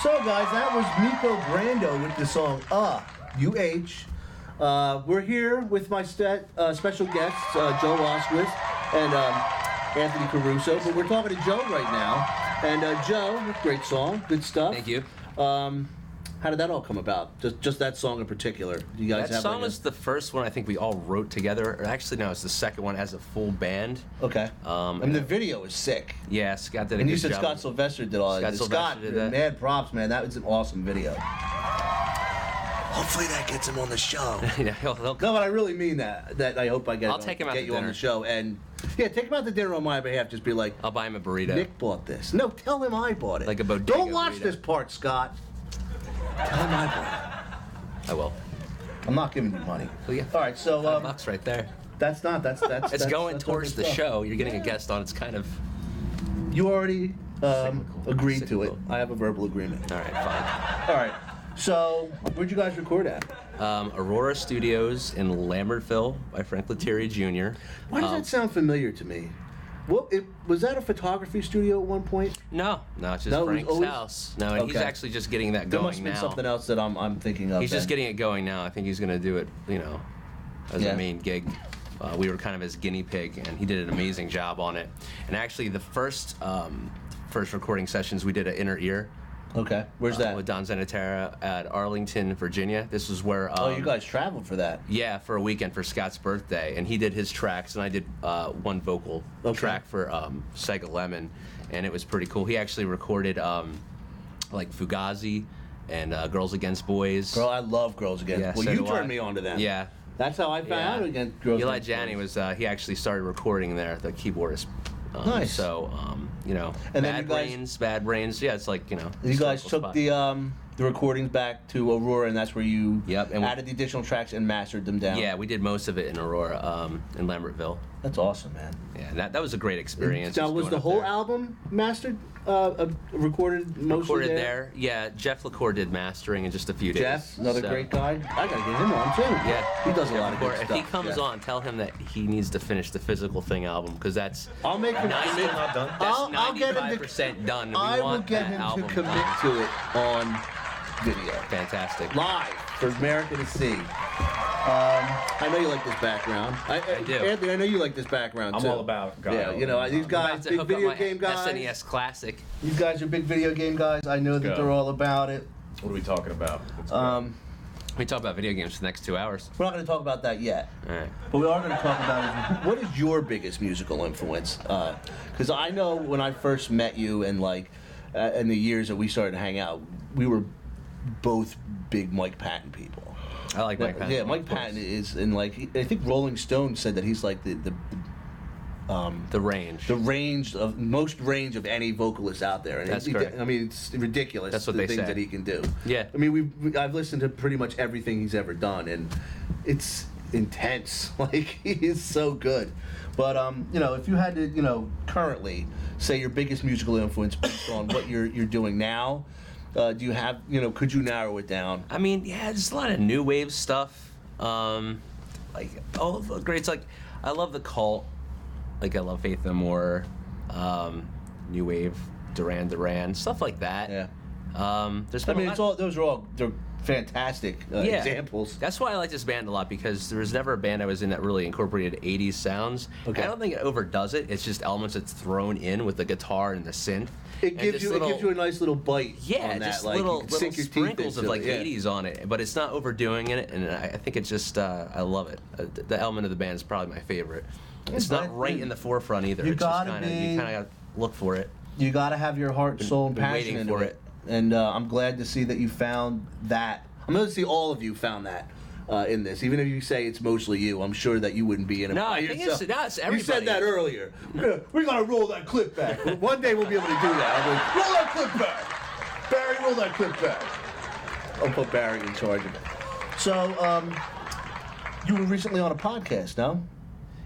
So, guys, that was Miko Brando with the song UH. We're here with my special guests, Joe Ewaskowicz and Anthony Caruso. But we're talking to Joe right now. And Joe, great song, good stuff. Thank you. How did that all come about? Just that song in particular? You guys That have song was the first one I think we all wrote together. Or actually, no, it's the second one as a full band. Okay. And the video is sick. Yeah, Scott did a And good you said job. Scott Sylvester did all that. Scott did that. Mad props, man. That was an awesome video. Hopefully that gets him on the show. Yeah, he'll No, but I really mean that. That I hope I get. I'll take him out get to you on dinner. the show, and yeah, take him out to dinner on my behalf. Just be like, I'll buy him a burrito. Nick bought this. No, tell him I bought it. Like a bodega Don't watch burrito. this part, Scott. Tell him I bought I will. it. I'm not giving you money. Well, yeah. All right, so $5 right there. that's not that's It's going that's towards the stuff. show. You're getting a guest on. It's kind of. You already agreed to it. Cyclical. I have a verbal agreement. All right, fine. All right. So where'd you guys record at? Aurora Studios in Lambertville by Frank Lettieri Jr. Why does that sound familiar to me? Well, was that a photography studio at one point? No, it's just No, it was Frank's always- house. No, and he's Okay. actually just getting that There going must have been now. something else that I'm thinking of. He's just then. getting it going now. I think he's going to do it, as Yeah. a main gig. We were kind of his guinea pig, and he did an amazing job on it. And actually, the first recording sessions, we did an inner ear. Okay, where's that? With Don Zenatera at Arlington, Virginia. This was where. Oh, you guys traveled for that? Yeah, for a weekend for Scott's birthday, and he did his tracks, and I did one vocal track for Sega Lemon, and it was pretty cool. He actually recorded like Fugazi and Girls Against Boys. Girl, I love Girls Against. Yeah, well, so you do turned I. me on to them. Yeah. That's how I found out against Girls Eli Against Janney Boys. was he actually started recording there, the keyboardist. Nice. So And then Bad Brains. Yeah, it's like You guys historical took spot. the recordings back to Aurora, and that's where you and added the additional tracks and mastered them down. Yeah, we did most of it in Aurora, in Lambertville. That's awesome, man. Yeah, and that was a great experience. Now, just was doing the it whole there. album mastered, recorded mostly Recorded there? there? Yeah, Jeff LaCour did mastering in just a few days. Jeff, another so- great guy. I gotta get him on too. Yeah, he does a Jeff lot of good LaCour. stuff. If he comes Jeff. on, tell him that he needs to finish the Physical Thing album because that's. I'll make him That's commit. I'll get him to 95% done. We I will want get that him album to commit done. to it on video. Fantastic. Live for America to see. I know you like this background. I do. Anthony, I know you like this background I'm too. all about Guile. Yeah, these I'm guys, about to big hook up video my game guys. SNES Classic. These guys are big video game guys. I know that Go. they're all about it. What are we talking about? We talk about video games for the next 2 hours. We're not going to talk about that yet. All right. But we are going to talk about what is your biggest musical influence? Because I know when I first met you and in the years that we started to hang out, we were both big Mike Patton people. I like Mike Patton. Yeah, Mike Patton is, and I think Rolling Stone said that he's like the range of most range of any vocalist out there. And That's correct. I mean, it's ridiculous. That's what the they things say. that he can do. Yeah. I mean, I've listened to pretty much everything he's ever done, and it's intense. Like he is so good. But if you had to, currently say your biggest musical influence based on what you're doing now, do you have, could you narrow it down? I mean, yeah, there's a lot of new wave stuff. Like all of the greats. Like I love the Cult. Like I love Faith No More, new wave, Duran, stuff like that. Yeah. There's been a lot. they're fantastic examples. That's why I like this band a lot because there was never a band I was in that really incorporated 80s sounds. Okay. I don't think it overdoes it. It's just elements that's thrown in with the guitar and the synth. It gives you a nice little bite. Yeah, on that. just Like, you little can sink your teeth sprinkles of into like it, yeah. 80s on it, but it's not overdoing it, and I think it's just I love it. The element of the band is probably my favorite. It's but not right in the forefront either. you It's just gotta kinda, be- you kind of got to look for it. You got to have your heart, soul, and been passion waiting into for it. And I'm glad to see that you found that. I'm glad to see all of you found that in this. Even if you say it's mostly you, I'm sure that you wouldn't be in it No, by I think yourself. it's You everybody. said that earlier. Yeah, we got to roll that clip back. One day we'll be able to do that. I'm like, roll that clip back. Barry, roll that clip back. I'll put Barry in charge of it. So, you were recently on a podcast, no?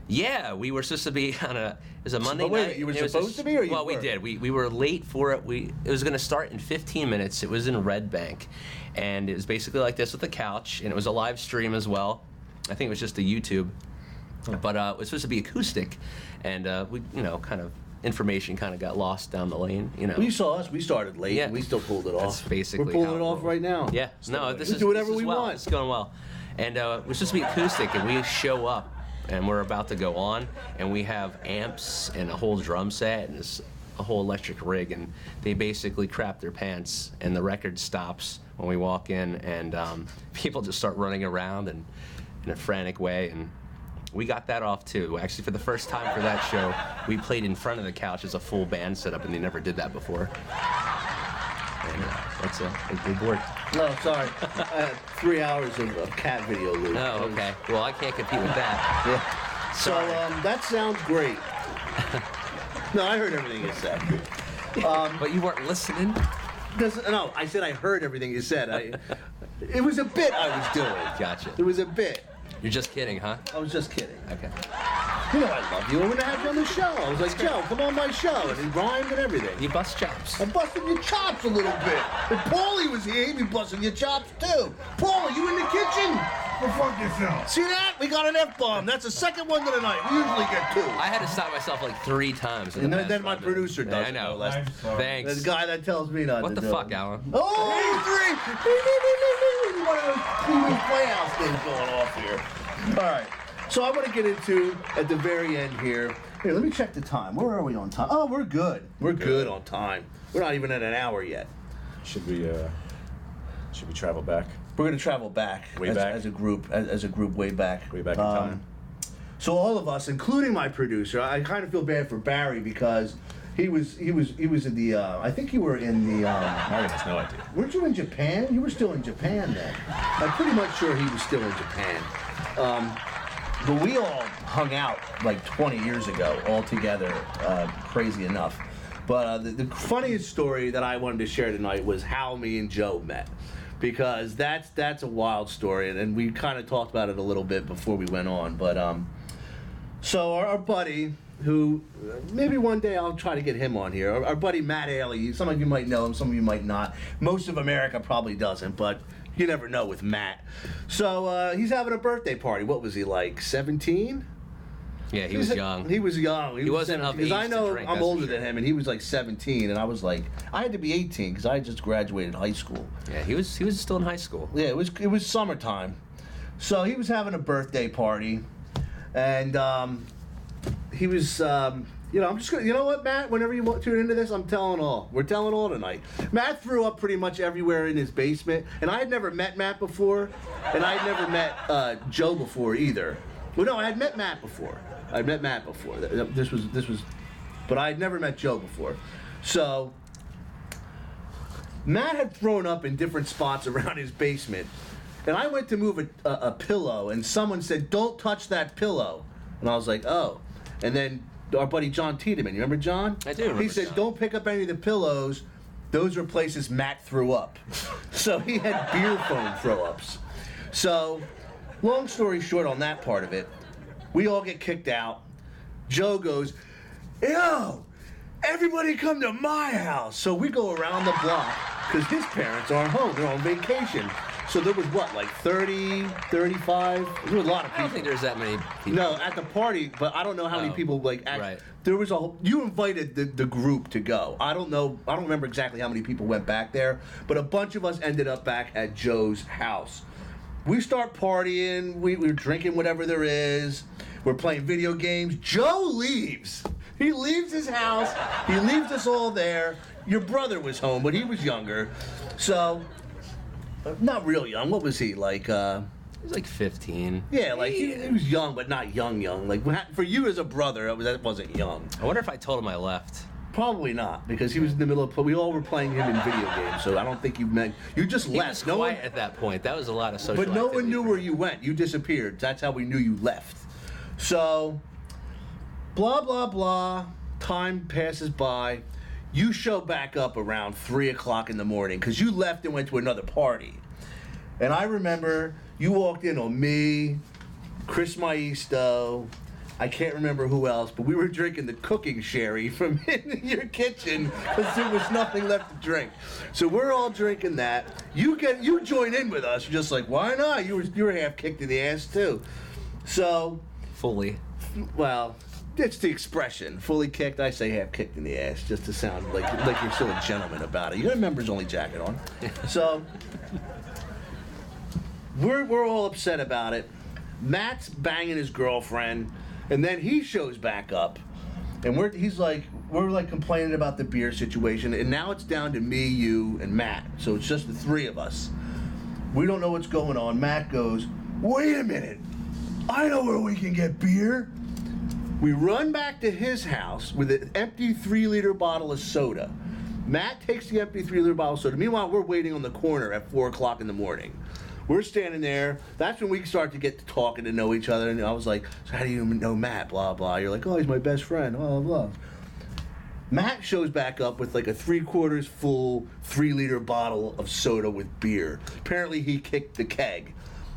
Yeah, we were supposed to be on it was a Monday But wait a night. minute, you were It was supposed to be, or you Well, we were? did. We were late for it. It was going to start in 15 minutes. It was in Red Bank, and it was basically like this with a couch, and it was a live stream as well. I think it was just a YouTube, but it was supposed to be acoustic, and we kind of information kind of got lost down the lane. You know. Well, you saw us. We started late. Yeah. And we still pulled it off. That's basically We're pulling how it it off rolls. right now. Yeah. No, we do whatever we well. want. It's going well. And we're supposed to be acoustic, and we show up, and we're about to go on, and we have amps and a whole drum set and a whole electric rig, and they basically crap their pants, and the record stops when we walk in, and people just start running around and in a frantic way, and we got that off too. Actually, for the first time for that show, we played in front of the couch as a full band setup, and they never did that before. And that's it worked. No, sorry. I had 3 hours of cat video loop. Oh, okay. Well, I can't compete with that. Yeah. So Sorry. that sounds great. No, I heard everything you said. But you weren't listening? No, I said I heard everything you said. It was a bit I was doing. Gotcha. It was a bit. You're just kidding, huh? I was just kidding. Okay. You know I love you. I'm going to have you on the show. I was like, Joe, come on my show. And he rhymed and everything. You bust chops. I'm busting your chops a little bit. If Paulie was here, he'd be busting your chops too. Paulie, you in the kitchen? Go fuck yourself. See that? We got an F-bomb. That's the second one of the night. We usually get 2. I had to stop myself like 3 times. And then my producer does. I know. I'm sorry. Thanks. The guy that tells me not What to the do fuck, it. Alan? Oh, 3! One of those Pee-wee Playhouse things going off here. All right. So I want to get into, at the very end here, let me check the time. Where are we on time? Oh, we're good. We're good on time. We're not even at an hour yet. Should we travel back? We're going to travel back. Way back? As a group, as a group way back. Way back in time. So all of us, including my producer, I kind of feel bad for Barry because he was in the, I think you were in the, Barry has no idea. weren't you in Japan? You were still in Japan then. I'm pretty much sure he was still in Japan. But we all hung out like 20 years ago, all together, crazy enough. But the funniest story that I wanted to share tonight was how me and Joe met. Because that's a wild story, and we kind of talked about it a little bit before we went on. But so our buddy, who maybe one day I'll try to get him on here, our buddy Matt Ailey, some of you might know him, some of you might not. Most of America probably doesn't, but you never know with Matt. So he's having a birthday party. What was he, like 17? Yeah, he was young. He was young. He wasn't of age because I know to drink, I'm that's older for sure. than him, and he was like 17, and I was like, I had to be 18 because I had just graduated high school. Yeah, he was still in high school. Yeah, it was summertime, so he was having a birthday party, and he was. I'm just gonna. You know what, Matt? Whenever you tune into this, I'm telling all. We're telling all tonight. Matt threw up pretty much everywhere in his basement, and I had never met Matt before, and I had never met Joe before either. Well, no, I had met Matt before. This was, but I had never met Joe before. So Matt had thrown up in different spots around his basement, and I went to move a pillow, and someone said, "Don't touch that pillow," and I was like, "Oh," and then our buddy John Tiedemann, you remember John? I do remember He said, John. "Don't pick up any of the pillows. Those are places Matt threw up." So he had beer foam throw-ups. So, long story short on that part of it, we all get kicked out. Joe goes, "Yo, everybody come to my house." So we go around the block because his parents aren't home. They're on vacation. So there was what, like 30, 35? There was a lot of people. I don't think there's that many people. No, at the party, but I don't know how many people right. There was you invited the group to go. I don't know. I don't remember exactly how many people went back there, but a bunch of us ended up back at Joe's house. We start partying. We're drinking whatever there is. We're playing video games. Joe leaves. He leaves his house. He leaves us all there. Your brother was home, but he was younger. So, not real young. What was he, like? He was like 15. Yeah, like he was young, but not young. Like for you as a brother, that wasn't young. I wonder if I told him I left. Probably not, because he was in the middle of. We all were playing him in video games, so I don't think you meant you just He left. was quiet at that point. That was a lot of social. But no one activity knew for where me. you went. You disappeared. That's how we knew you left. So, blah blah blah. Time passes by. You show back up around 3 o'clock in the morning because you left and went to another party. And I remember you walked in on me, Chris Maisto, I can't remember who else, but we were drinking the cooking sherry from in your kitchen because there was nothing left to drink. So we're all drinking that. You join in with us. You're just like, why not? You were half kicked in the ass too. So fully. Well, it's the expression. Fully kicked, I say half kicked in the ass, just to sound like you're still a gentleman about it. You got a members only jacket on. So we're all upset about it. Matt's banging his girlfriend, and then he shows back up, and we're complaining about the beer situation, and now it's down to me, you, and Matt. So it's just the three of us. We don't know what's going on. Matt goes, "Wait a minute, I know where we can get beer." We run back to his house with an empty 3-liter bottle of soda. Matt takes the empty 3-liter bottle of soda. Meanwhile, we're waiting on the corner at 4 o'clock in the morning. We're standing there. That's when we start to get to talking to know each other. And I was like, "So how do you know Matt?" Blah, blah. You're like, "Oh, he's my best friend." Blah, blah. Matt shows back up with like a 3/4 full 3-liter bottle of soda with beer. Apparently, he kicked the keg.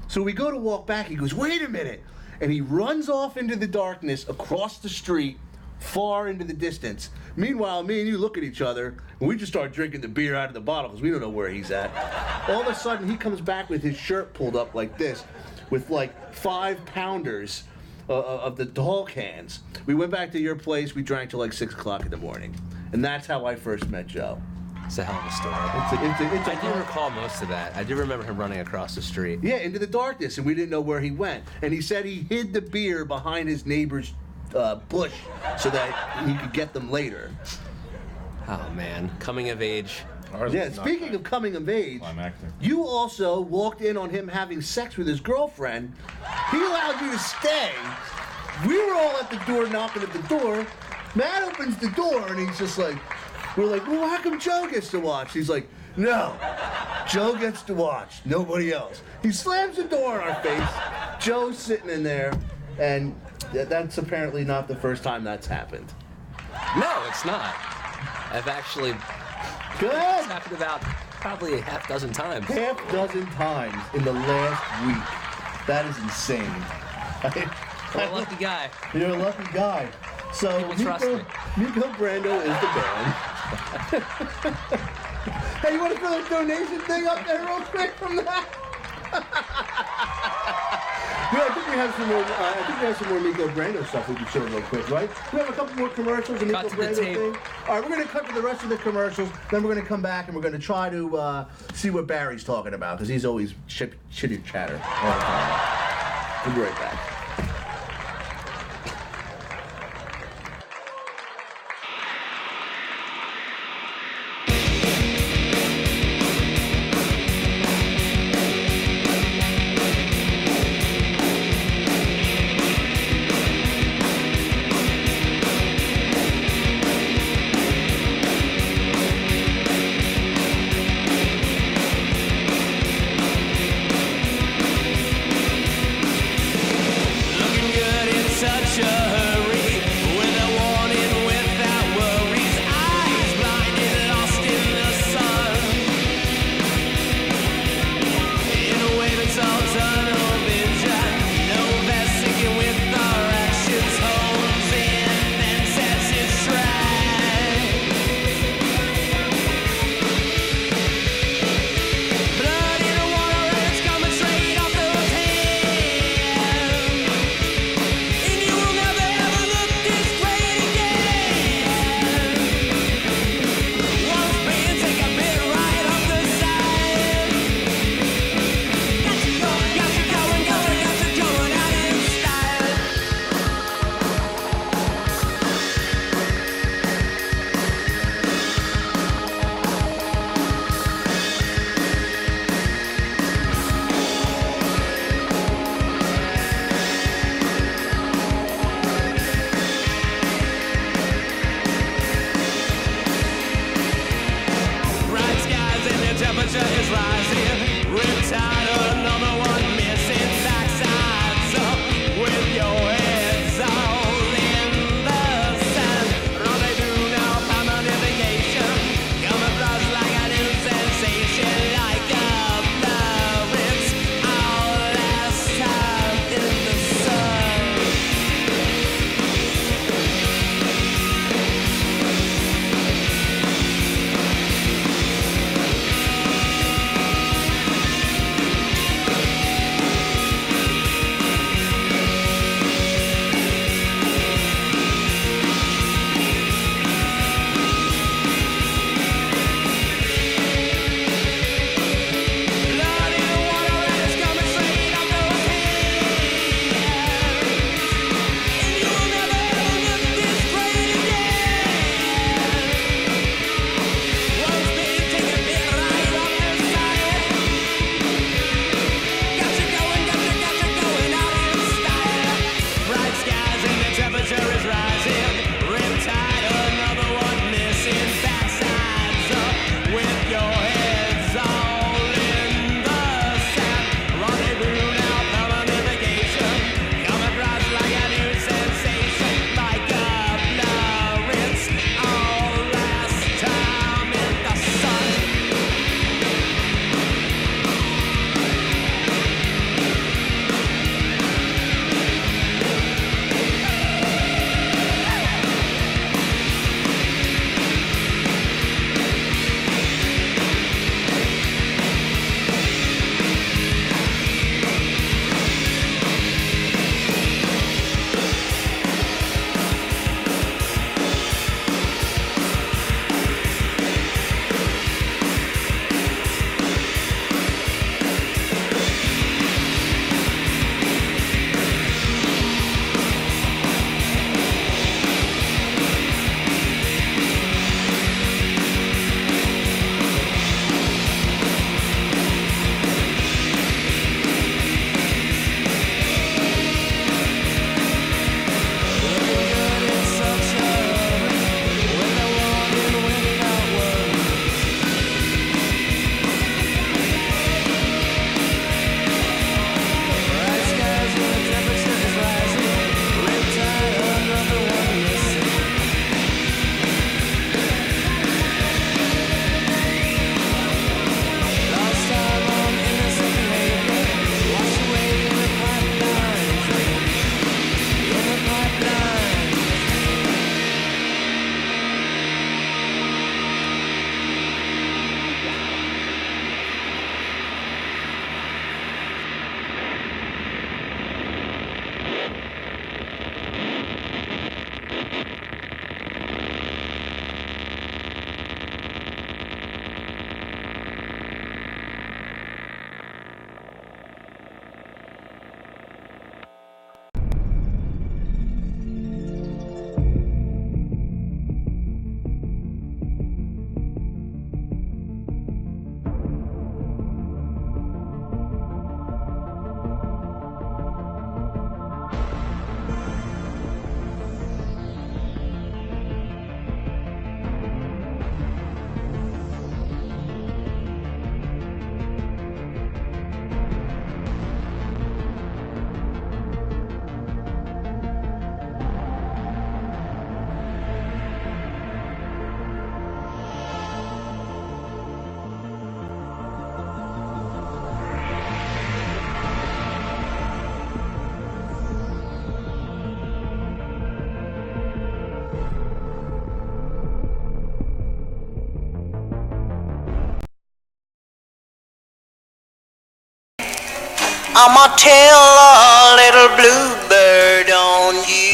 So we go to walk back. He goes, "Wait a minute." And he runs off into the darkness across the street, far into the distance. Meanwhile, me and you look at each other, and we just start drinking the beer out of the bottle because we don't know where he's at. All of a sudden, he comes back with his shirt pulled up like this, with like 5-pounders of the tall cans. We went back to your place. We drank till like 6 o'clock in the morning. And that's how I first met Joe. It's a hell of a story. I do recall most of that. I do remember him running across the street. Yeah, into the darkness, and we didn't know where he went. And he said he hid the beer behind his neighbor's bush so that he could get them later. Oh, man. Coming of age. Yeah, speaking of coming of age, you also walked in on him having sex with his girlfriend. He allowed you to stay. We were all at the door knocking at the door. Matt opens the door, and he's just like... We're like, "Well, how come Joe gets to watch?" He's like, "No, Joe gets to watch, nobody else." He slams the door in our face. Joe's sitting in there, and that's apparently not the first time that's happened. No, it's not. I've actually... Go ahead. It's happened about probably a half dozen times. Half dozen times in the last week. That is insane. I'm a lucky guy. You're a lucky guy. So Nico Brando is the band. Hey, you want to throw a donation thing up there real quick from that? Yeah, I think we have some more Nico Brando stuff we can show real quick, right? We have a couple more commercials and Nico Brando thing. All right, we're going to cut to the rest of the commercials. Then we're going to come back and we're going to try to see what Barry's talking about because he's always chitty chatter all the time. We'll be right back. I'ma tell a little bluebird on you.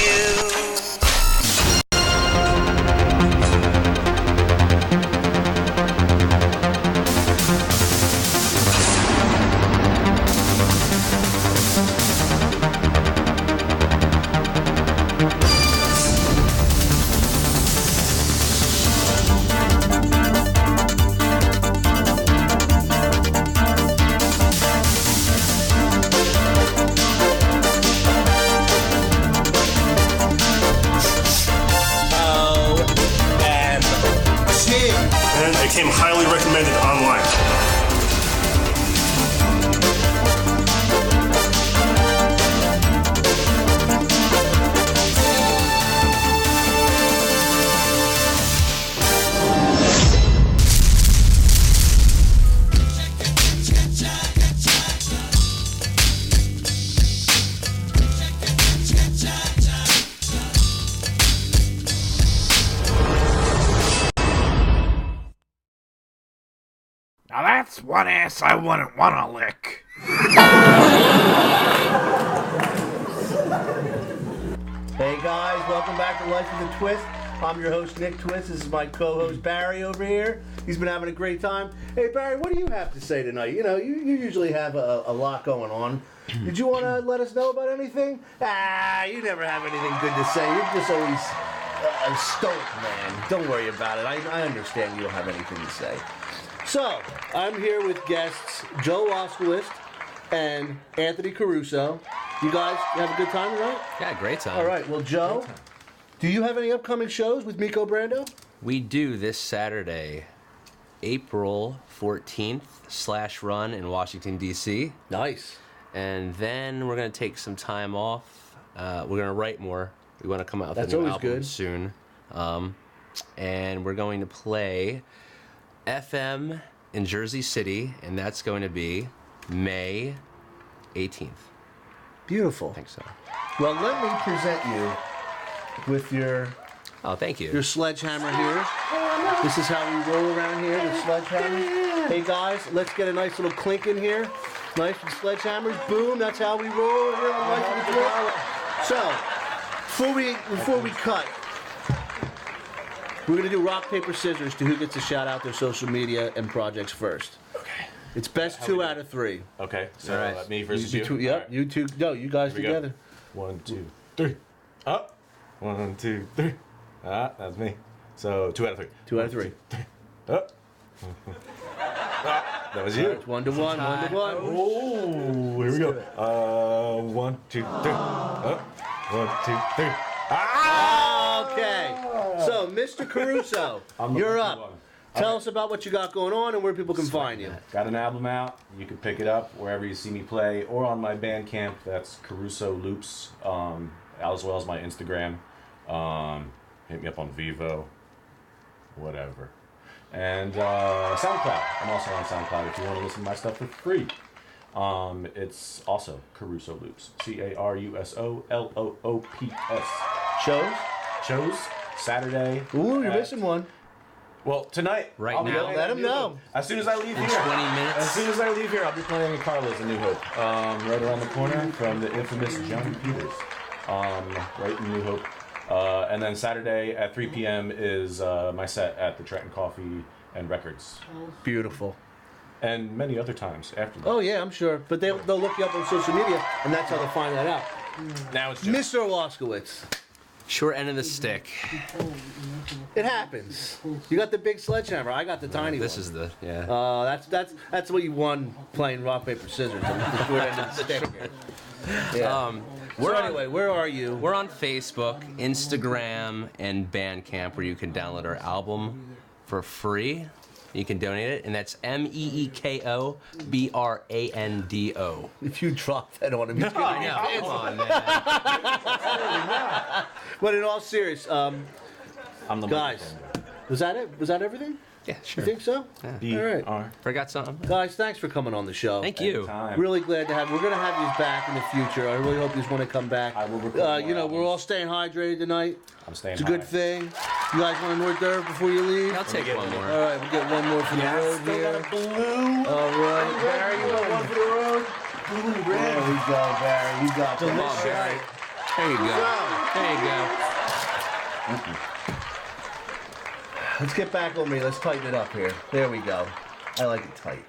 And it came highly recommended online. Now that's one ass I wouldn't want to lick. Hey guys, welcome back to Life with a Twist. I'm your host, Nick Twist. This is my co-host, Barry, over here. He's been having a great time. Hey, Barry, what do you have to say tonight? You know, you usually have a lot going on. Did you want to let us know about anything? You never have anything good to say. You're just always a stoic man. Don't worry about it. I understand you don't have anything to say. So, I'm here with guests Joe Ewaskowicz and Anthony Caruso. You guys have a good time tonight? Yeah, great time. All right, well, Joe, do you have any upcoming shows with Miko Brando? We do this Saturday, April 14th / run in Washington, D.C. Nice. And then we're going to take some time off. We're going to write more. We want to come out with That's a new always album good. soon. And we're going to play FM in Jersey City, and that's going to be May 18th. Beautiful. I think so. Well, let me present you with your thank you. Your sledgehammer here. This is how we roll around here with sledgehammers. Hey guys, let's get a nice little clink in here. Nice with sledgehammers. Boom, that's how we roll here on Life with a Twist. So, before we cut, we're going to do rock, paper, scissors to who gets to shout out their social media and projects first. Okay. It's best 2 out of 3. Okay, so All right. me versus you? Yep, Alright. you two. No, you guys Here we together. Go. 1, 2, 3. Up. 1, 2, 3. That's me. So 2 out of 3. 2 out of 3. 3. Up. That was you. Right, 1 to 1. 1 to 1. Oh, here we go. 1, 2, 3. Up. 1, 2, 3. Okay. So, Mr. Caruso, you're up. Tell us about what you got going on and where people can find you. Got an album out. You can pick it up wherever you see me play or on my Bandcamp. That's Caruso Loops, as well as my Instagram. Hit me up on Vivo, whatever. And SoundCloud. I'm also on SoundCloud if you want to listen to my stuff for free. It's also Caruso Loops. CarusoLoops. Shows Saturday. Ooh, you're missing one. Well, tonight. Right I'll be now? playing Let at him New know. Hope. As soon as I leave In here. 20 minutes? As soon as I leave here, I'll be playing in Carla's in New Hope. Right around the corner from the infamous John Peters. Right in New Hope. And then Saturday at 3 p.m. is my set at the Trenton Coffee and Records. Beautiful. And many other times after that. Oh, yeah, I'm sure. But they'll look you up on social media, and that's how they'll find that out. Now it's just Mr. Ewaskowicz. Short end of the stick. It happens. You got the big sledgehammer. I got the tiny This one. is the, yeah. That's what you won playing rock, paper, scissors. The short end of the stick here. Yeah. Anyway, where are you? We're on Facebook, Instagram, and Bandcamp, where you can download our album for free. You can donate it, and that's MEEKOBRANDO. If you drop that on him, he's gonna I know. Come on, man. But in all seriousness, I'm the guys, was that it? Was that everything? Yeah, sure. You think so? Yeah. All right. Forgot something? Guys, thanks for coming on the show. Thank you. Anytime. Really glad to have you. We're going to have you back in the future. I really hope you want to come back. I will record more we're all staying hydrated tonight. I'm staying It's a good high. thing. You guys want a hors d'oeuvre before you leave? I'll take one more. All right, we'll get one more for the road Still here. got a blue. All right. Barry, you want one for the road? There we go, Barry. You got that. Come on, Barry. There you go. There you go. Thank you. Let's get back on me. Let's tighten it up here. There we go. I like it tight.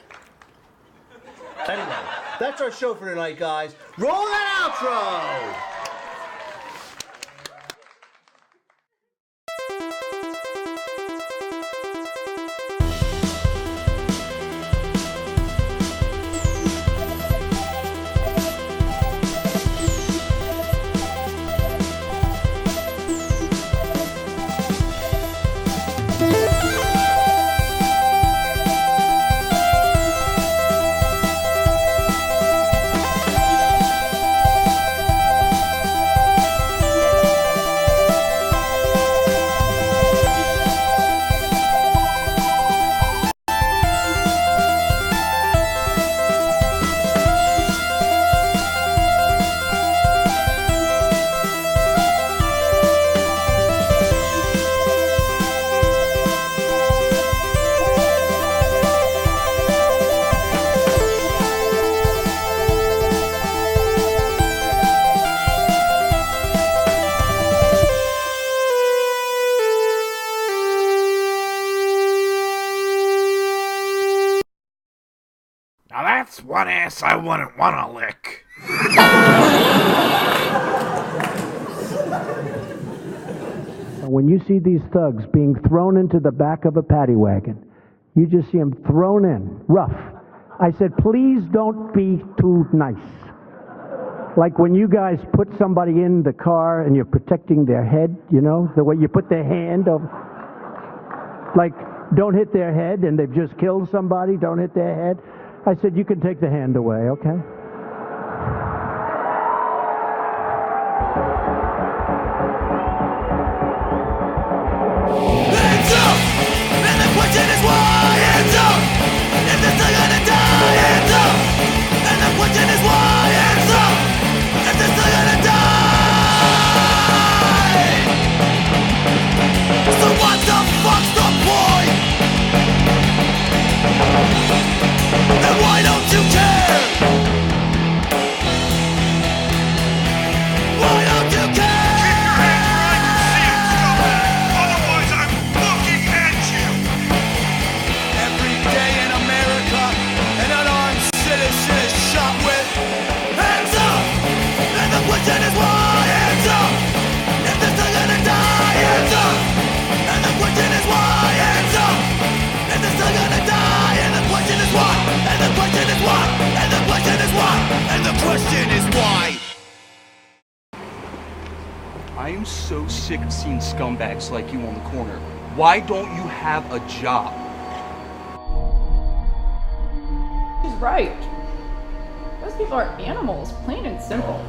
Anyway, that's our show for tonight, guys. Roll that outro! Now that's one ass I wouldn't want to lick. When you see these thugs being thrown into the back of a paddy wagon, you just see them thrown in, rough. I said, please don't be too nice. Like when you guys put somebody in the car and you're protecting their head, you know, the way you put their hand over. Like, don't hit their head and they've just killed somebody, don't hit their head. I said, you can take the hand away, okay? Hands up! And the question is why? Hands up! If they're still gonna die, hands up! And the question is why? Hands up! If they're still gonna die! So what the fuck's the point? And why don't you care? Why don't you care? Question is why, hands up! If they're still gonna die, hands up! And the question is why, hands up! If they're still gonna die, and the question is why, and the question is why, and the question is why, and the question is why! I am so sick of seeing scumbags like you on the corner. Why don't you have a job? She's right. Those people are animals, plain and simple.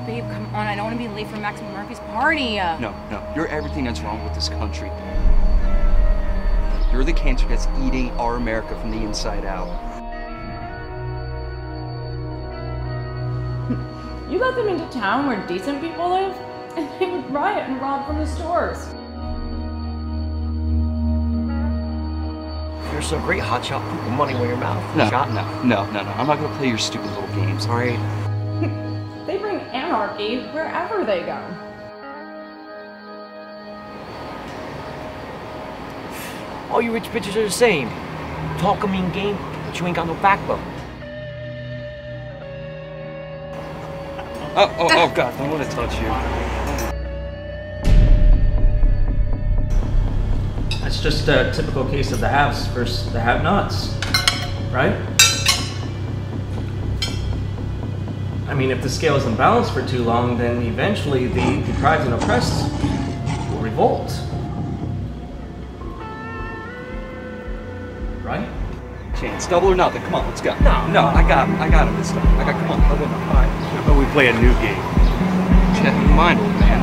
Babe, come on, I don't want to be late for Maximum Murphy's party. No, you're everything that's wrong with this country. You're the cancer that's eating our America from the inside out. You let them into town where decent people live, and they would riot and rob from the stores. You're so great, hotshot. Put the money where your mouth. No, I'm not gonna play your stupid little games, alright? They bring anarchy wherever they go. All you rich bitches are the same. Talk a mean game, but you ain't got no backbone. Oh God, don't want to touch you. That's just a typical case of the haves versus the have-nots, right? I mean, if the scale is imbalanced for too long, then eventually the deprived and oppressed will revolt. Right? Chance, double or nothing. Come on, let's go. No, I got him this time. Come on, double or nothing. All right. How about we play a new game? Check your mind, old man.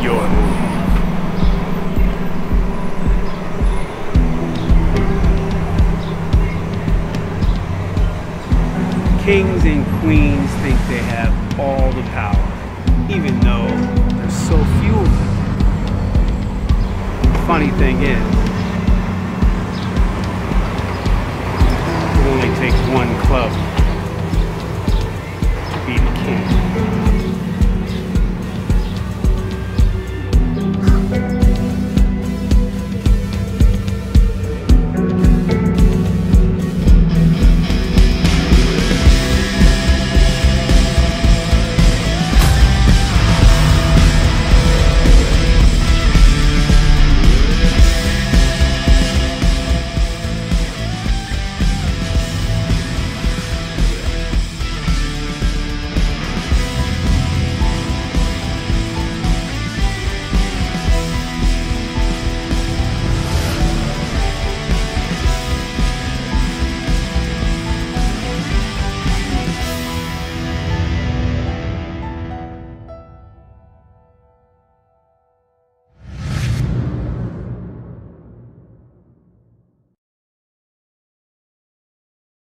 Your move. Kings and queens think they have all the power, even though there's so few of them. funny thing is, it only takes one club